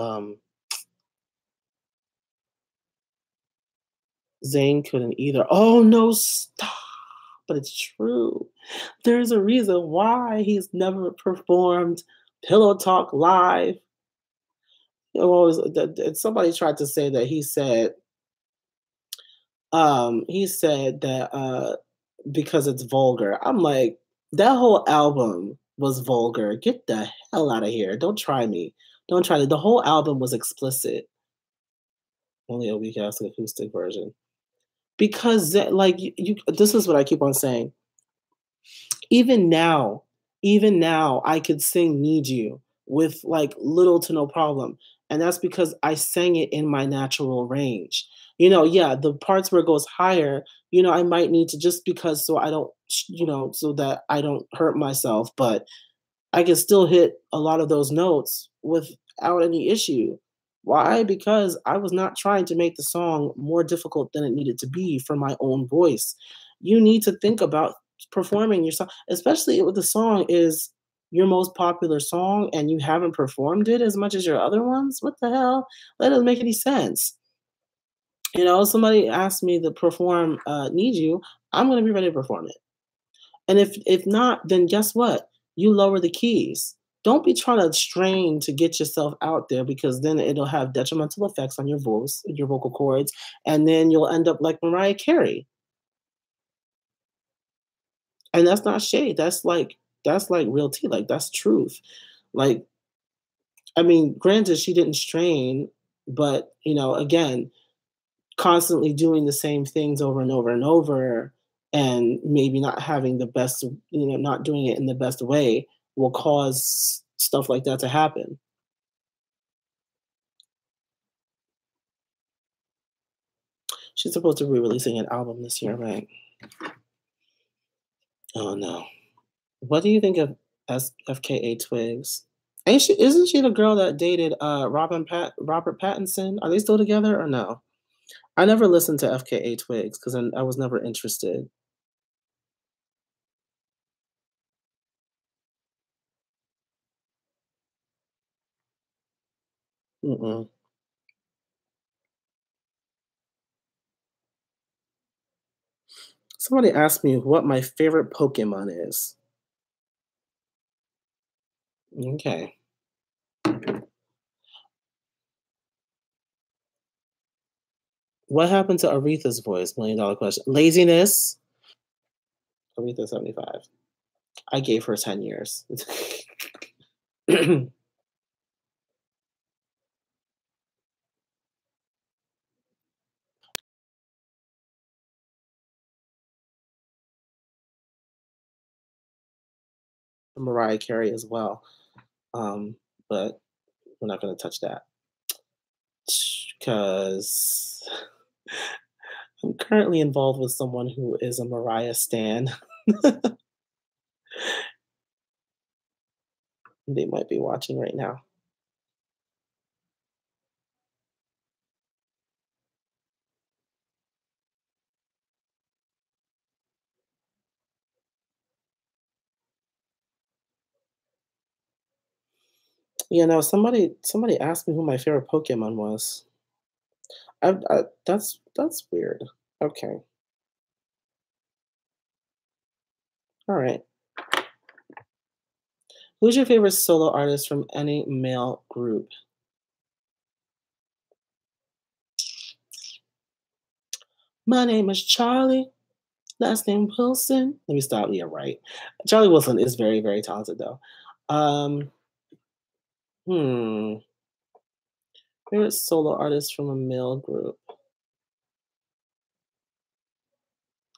Zayn couldn't either. Oh no, stop. But it's true. There's a reason why he's never performed Pillow Talk live. Well, somebody tried to say that he said that because it's vulgar. I'm like, that whole album was vulgar. Get the hell out of here. Don't try me. Don't try to. The whole album was explicit. Only a weak ass acoustic version. Because like this is what I keep on saying. Even now, even now, I could sing "Need You" with, like, little to no problem, and that's because I sang it in my natural range. Yeah, the parts where it goes higher, I might need to just because so I don't so that I don't hurt myself, but I can still hit a lot of those notes without any issue. Why? Because I was not trying to make the song more difficult than it needed to be for my own voice. You need to think about performing your song, especially if the song is your most popular song and you haven't performed it as much as your other ones. What the hell? That doesn't make any sense. Somebody asked me to perform Need You, I'm going to be ready to perform it. And if not, then guess what? You lower the keys. Don't be trying to strain to get yourself out there because then it'll have detrimental effects on your voice, your vocal cords, and then you'll end up like Mariah Carey. And that's not shade. That's like real tea. Like that's truth. Like, I mean, granted, she didn't strain, but again, constantly doing the same things over and over and over and maybe not having the best, not doing it in the best way will cause stuff like that to happen. She's supposed to be releasing an album this year, right? Oh no. What do you think of FKA Twigs? Isn't she the girl that dated Robert Pattinson? Are they still together or no? I never listened to FKA Twigs because I was never interested. Mm-mm. Somebody asked me what my favorite Pokemon is. Okay. What happened to Aretha's voice? $1 million question. Laziness. Aretha 75. I gave her 10 years. Mariah Carey as well. But we're not going to touch that because I'm currently involved with someone who is a Mariah stan. They might be watching right now. Somebody asked me who my favorite Pokemon was. That's weird. Okay, all right. Who's your favorite solo artist from any male group? My name is Charlie. Last name Wilson. Let me stop. Yeah, right. Charlie Wilson is very, very talented though. Um, hmm. Favorite solo artist from a male group.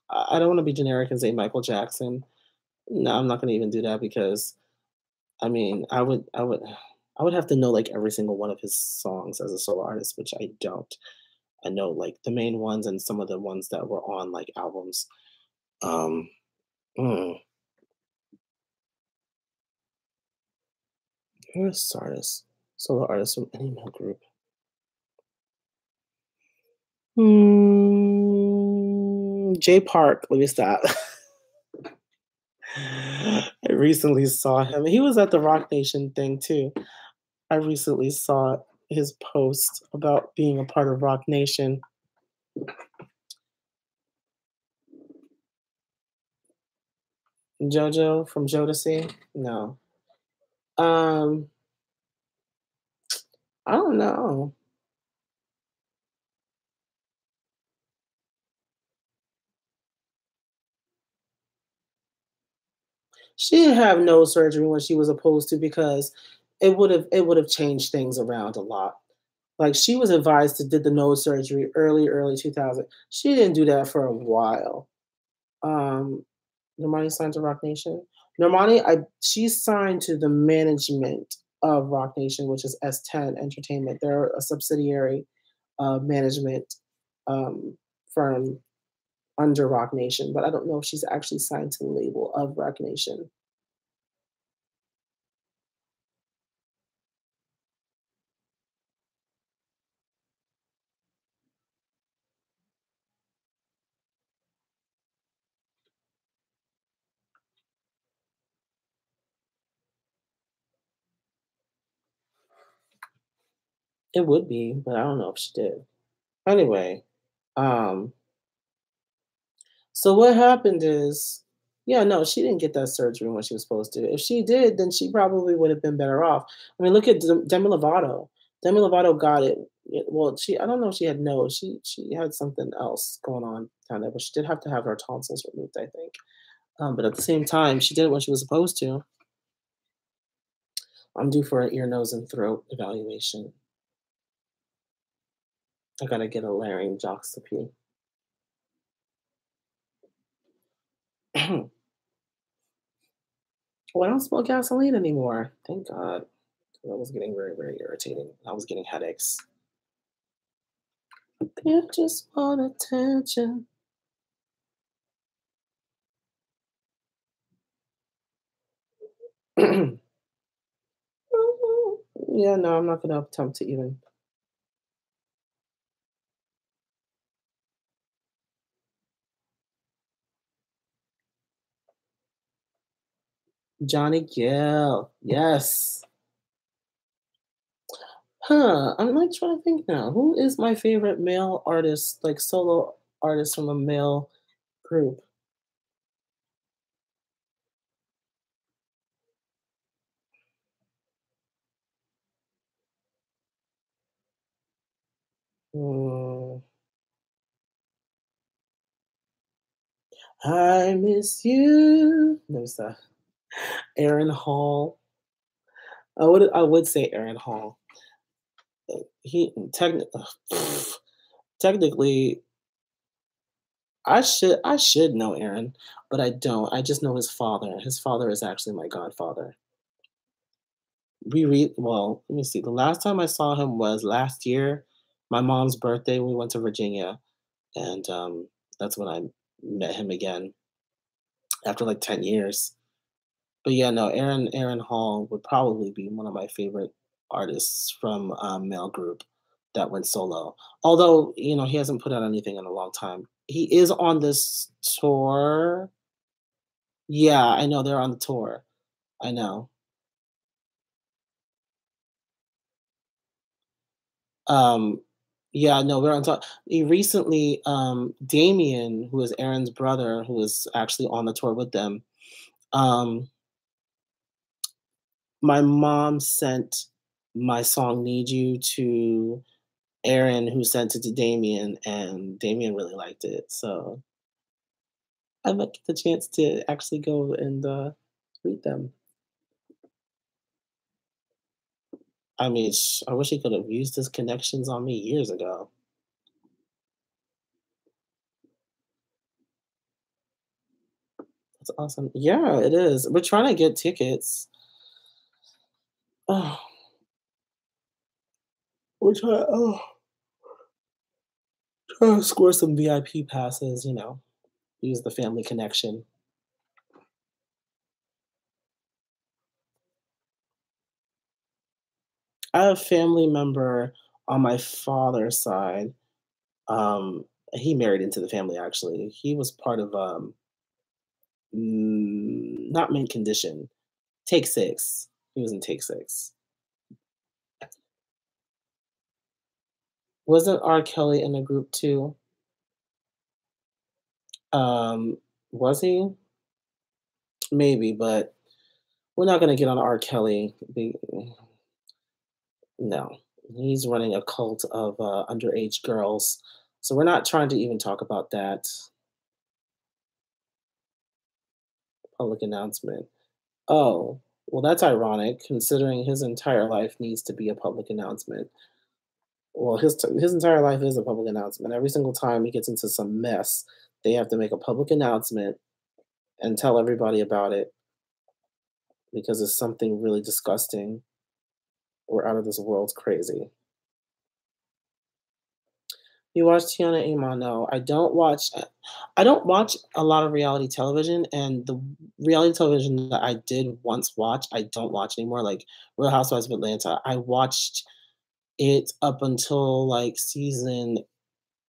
I don't want to be generic and say Michael Jackson. No, I'm not going to even do that because I mean, I would have to know like every single one of his songs as a solo artist, which I don't. I know like the main ones and some of the ones that were on like albums. Um, mm, Who's artist? Solo artist from any male group. Jay Park. Let me stop. I recently saw him. He was at the Rock Nation thing too. I recently saw his post about being a part of Rock Nation. JoJo from Jodeci? No. Um, I don't know. She didn't have nose surgery when she was supposed to because it would have changed things around a lot. Like, she was advised to did the nose surgery early 2000. She didn't do that for a while. Um, Normani signed to Roc Nation. Normani, she's signed to the management of Roc Nation, which is S10 Entertainment. They're a subsidiary management um, firm under Roc Nation, but I don't know if she's actually signed to the label of Roc Nation. It would be, but I don't know if she did. Anyway, um, so what happened is, yeah, no, she didn't get that surgery when she was supposed to. If she did, then she probably would have been better off. I mean, look at Demi Lovato. Demi Lovato got it. Well, I don't know if she had no, she had something else going on kind of, but she did have to have her tonsils removed, I think. But at the same time, she did it when she was supposed to. I'm due for an ear, nose, and throat evaluation. I gotta get a laryngoscopy. Well, I don't smell gasoline anymore. Thank God. That was getting very, very irritating. I was getting headaches. You just want attention. Yeah, no, I'm not gonna attempt to even. Johnny Gill. Yes. Huh. I'm like trying to think now. Who is my favorite male artist, like solo artist from a male group? Hmm. I miss you. There's Aaron Hall. I would say Aaron Hall. He technically I should know Aaron, but I don't. I just know his father. His father is actually my godfather. Well, let me see. The last time I saw him was last year, my mom's birthday. We went to Virginia, and that's when I met him again after like 10 years. But yeah, no, Aaron Hall would probably be one of my favorite artists from a male group that went solo. Although he hasn't put out anything in a long time. He is on this tour. Yeah, I know they're on the tour. I know. Um, yeah, no, we're on top. He recently, Damien, who is Aaron's brother, who was actually on the tour with them. Um, my mom sent my song "Need You" to Aaron, who sent it to Damien, and Damien really liked it. So I might get the chance to actually go and meet them. I mean, I wish he could have used his connections on me years ago. That's awesome. Yeah, it is. We're trying to get tickets. Oh, we're trying to score some VIP passes. Use the family connection. I have a family member on my father's side. Um, he married into the family. Actually, he was part of not mint condition. Take Six. He was in Take Six. Wasn't R. Kelly in the group too? Was he? Maybe, but we're not gonna get on R. Kelly. No. He's running a cult of underage girls. So we're not trying to even talk about that public announcement. Oh, well, that's ironic considering his entire life needs to be a public announcement. Well, his entire life is a public announcement. Every single time he gets into some mess, they have to make a public announcement and tell everybody about it because it's something really disgusting or out of this world crazy. You watch Tiana Amon? No, I don't watch. I don't watch a lot of reality television, and the reality television that I did once watch, I don't watch anymore. Like Real Housewives of Atlanta, I watched it up until like season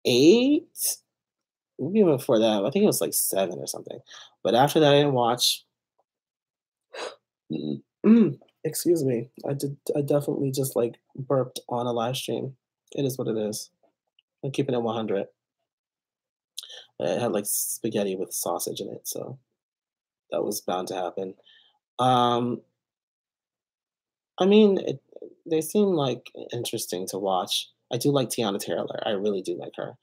8. Maybe even before that, I think it was like 7 or something. But after that, I didn't watch. Mm, excuse me. I did. I definitely just like burped on a live stream. It is what it is. I'm keeping it 100. It had like spaghetti with sausage in it, so that was bound to happen. Um, I mean, they seem like interesting to watch. I do like Tiana Taylor. I really do like her.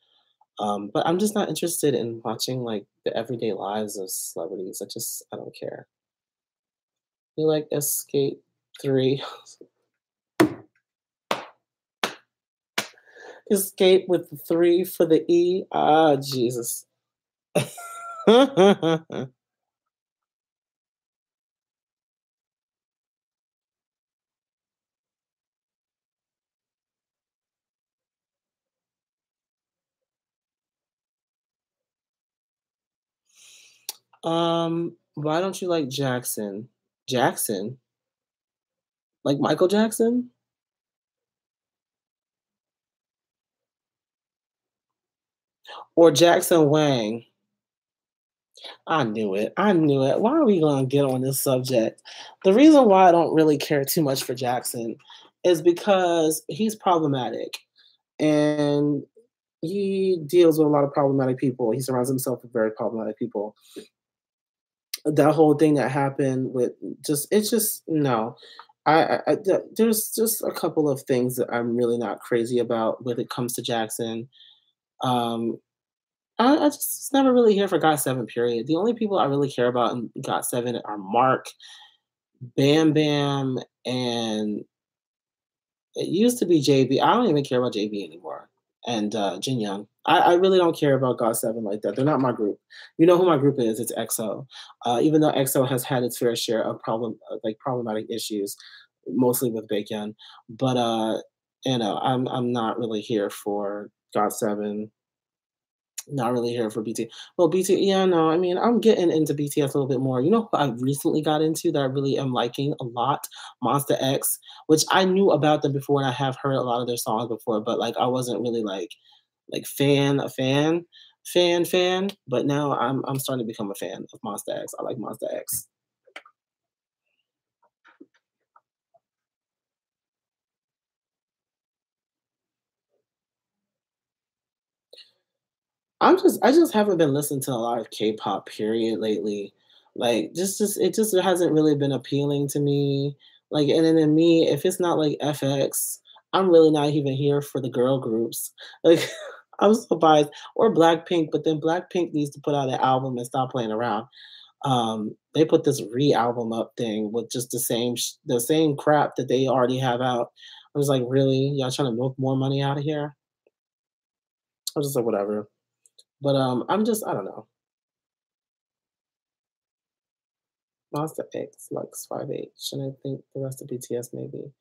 But I'm just not interested in watching like the everyday lives of celebrities. I don't care. You like Escape 3? Escape with the 3 for the E? Ah, Jesus. Why don't you like Jackson? Jackson? Like Michael Jackson? Or Jackson Wang? I knew it. I knew it. Why are we going to get on this subject? The reason why I don't really care too much for Jackson is because he's problematic and he deals with a lot of problematic people. He surrounds himself with very problematic people. That whole thing that happened with it's just no. There's just a couple of things that I'm really not crazy about when it comes to Jackson. Um, I just never really here for Got Seven. Period. The only people I really care about in Got Seven are Mark, Bam Bam, and it used to be JB. I don't even care about JB anymore. And Jin Young. I really don't care about God Seven like that. They're not my group. You know who my group is? It's EXO. Even though EXO has had its fair share of problematic issues, mostly with Baekhyun. But I'm not really here for God Seven. Not really here for BT. Well, BT, yeah, no, I mean, I'm getting into BTS a little bit more. You know who I recently got into that I really am liking a lot? Monster X, which I knew about them before and I have heard a lot of their songs before, but like I wasn't really like fan. But now I'm starting to become a fan of Monster X. I like Monster X. I just haven't been listening to a lot of K-pop period lately. Like just it just hasn't really been appealing to me. Like and then in me, if it's not like FX, I'm really not even here for the girl groups. Like I'm so biased. Or Blackpink, but then Blackpink needs to put out an album and stop playing around. They put this re-album up thing with just the same crap that they already have out. I was like, really? Y'all trying to milk more money out of here? I was just like, whatever. But I don't know. Monster X, like 5H, and I think the rest of BTS maybe.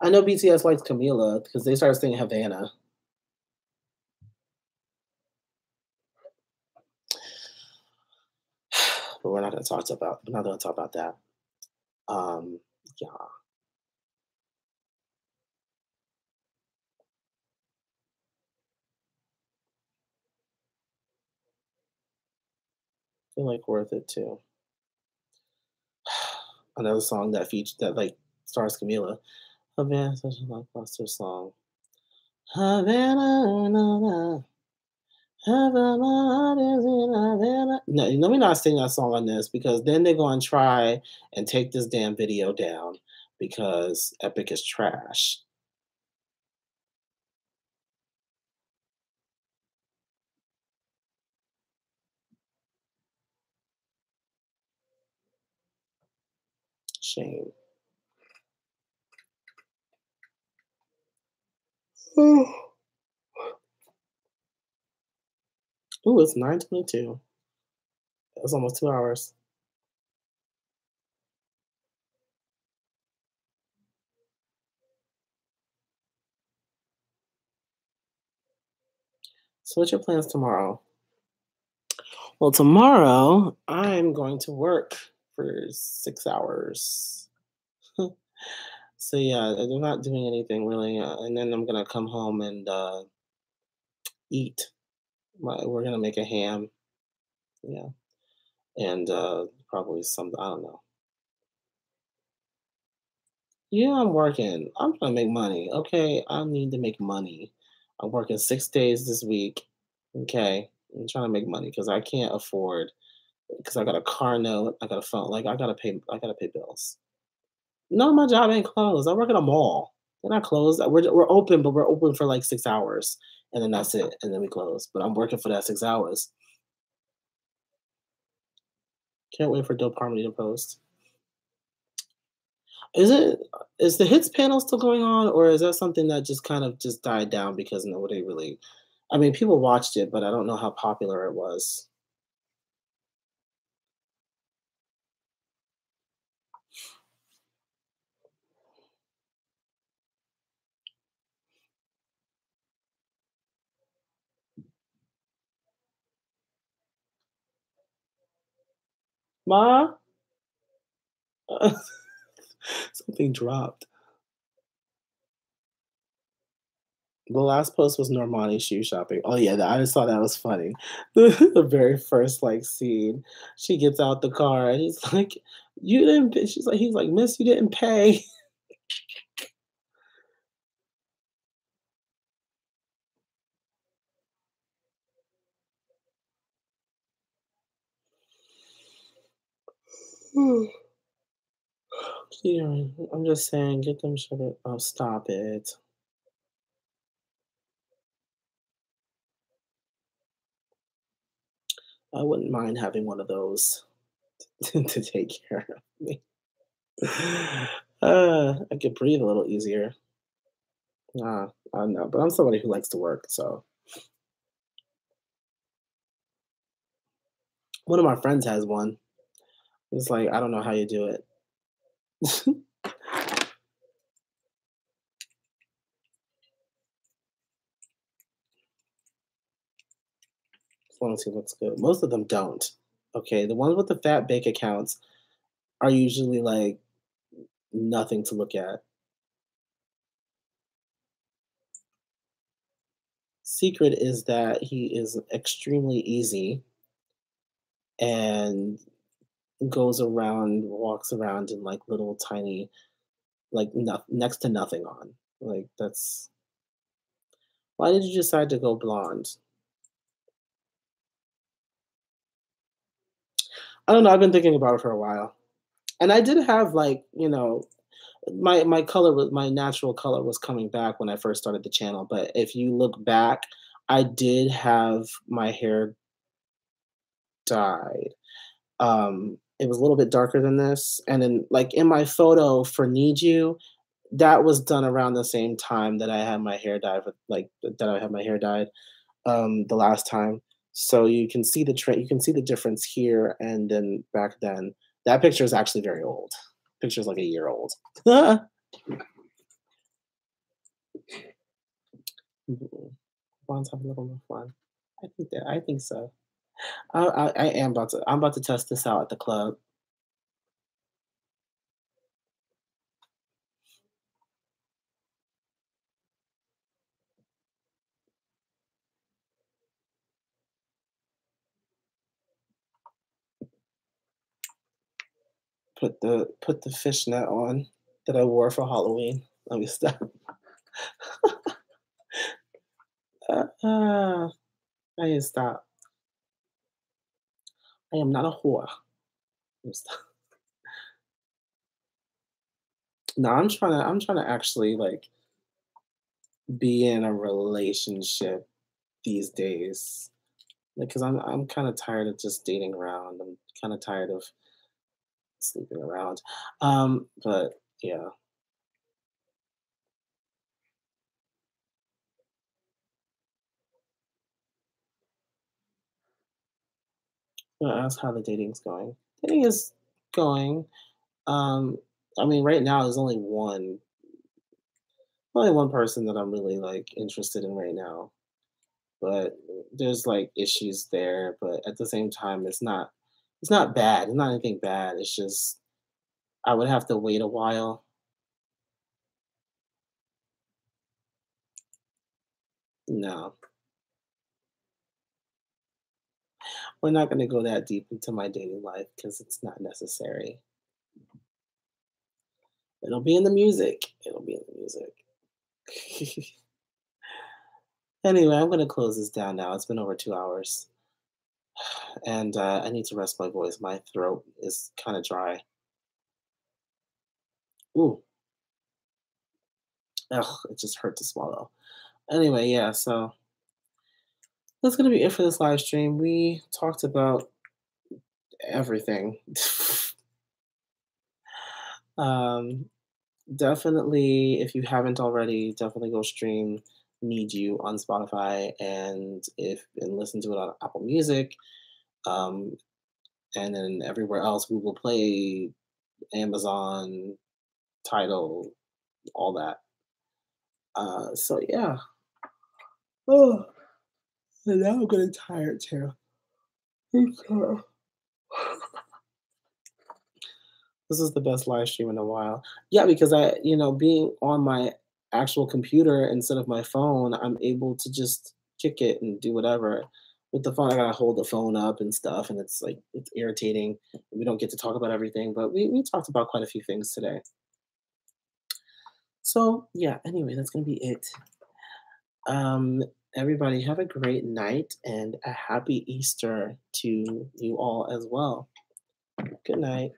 I know BTS likes Camila because they started singing Havana, but we're not gonna talk about that. Um, yeah, I feel like worth it too. Another song that like stars Camila. Havana, such a blockbuster song. Havana, na, na. Heaven, my heart is in Havana. No, let me not sing that song on this because then they're going to try and take this damn video down because Epic is trash. Shame. Ooh, it's 9:22. It's almost 2 hours. So, what's your plans tomorrow? Well, tomorrow I'm going to work for 6 hours. So yeah, I'm not doing anything really, and then I'm gonna come home and eat. We're gonna make a ham, yeah, and probably some I don't know. Yeah, I'm working. I'm trying to make money. Okay, I need to make money. I'm working 6 days this week. Okay, I'm trying to make money because I can't afford because I got a car note. I got a phone. Like I gotta pay. I gotta pay bills. No, my job ain't closed. I work at a mall. They're not closed. We're open, but we're open for like 6 hours, and then that's it, and then we close. But I'm working for that 6 hours. Can't wait for Dope Harmony to post. Is it is the hits panel still going on, or is that something that just kind of just died down because nobody really? I mean, people watched it, but I don't know how popular it was. Ma, something dropped. The last post was Normani shoe shopping. Oh yeah, I just thought that was funny. The very first like scene, she gets out the car and he's like, "You didn't." He's like, "Miss, you didn't pay." Yeah, I'm just saying, get them shut it. Oh, stop it. I wouldn't mind having one of those to take care of me. I could breathe a little easier. I know, but I'm somebody who likes to work, so one of my friends has one. It's like, I don't know how you do it. As long as he looks good. Most of them don't. Okay, the ones with the fat bank accounts are usually like nothing to look at. Secret is that he is extremely easy and walks around in like little tiny, like next to nothing on. Like that's why did you decide to go blonde? I don't know. I've been thinking about it for a while, and I did have like my color was my natural color was coming back when I first started the channel. But if you look back, I did have my hair dyed. It was a little bit darker than this, and then like in my photo for Need You, that was done around the same time that I had my hair dyed. That I had my hair dyed the last time. So you can see the You can see the difference here and then back then. That picture is actually very old. Picture's like a year old. Blondes have a little more fun. I think so. I am about to. I'm about to test this out at the club. Put the fishnet on that I wore for Halloween. Let me stop. Uh, uh, I need to stop. I am not a whore. I'm st- No, I'm trying to actually like be in a relationship these days. Like, cause I'm kind of tired of just dating around. I'm kind of tired of sleeping around. But yeah, I'm gonna ask how the dating's going. Dating is going. Um, I mean, right now there's only one person that I'm really like interested in right now. But there's like issues there. But at the same time, it's not bad. It's not anything bad. It's just I would have to wait a while. No, we're not gonna go that deep into my dating life because it's not necessary. It'll be in the music. It'll be in the music. Anyway, I'm gonna close this down now. It's been over 2 hours, and I need to rest my voice. My throat is kind of dry. Ooh, ugh, it just hurt to swallow. Anyway, yeah. So that's gonna be it for this live stream. We talked about everything. um, Definitely, if you haven't already, definitely go stream "Need You" on Spotify, and listen to it on Apple Music, um, and then everywhere else, Google Play, Amazon, Tidal, all that. So yeah. Oh, and now I'm getting tired too. Okay. This is the best live stream in a while. Yeah, because being on my actual computer instead of my phone, I'm able to just kick it and do whatever. With the phone, I gotta hold the phone up and stuff, and it's like it's irritating. We don't get to talk about everything, but we talked about quite a few things today. So yeah, anyway, that's gonna be it. Um, Everybody have a great night and a happy Easter to you all as well. Good night.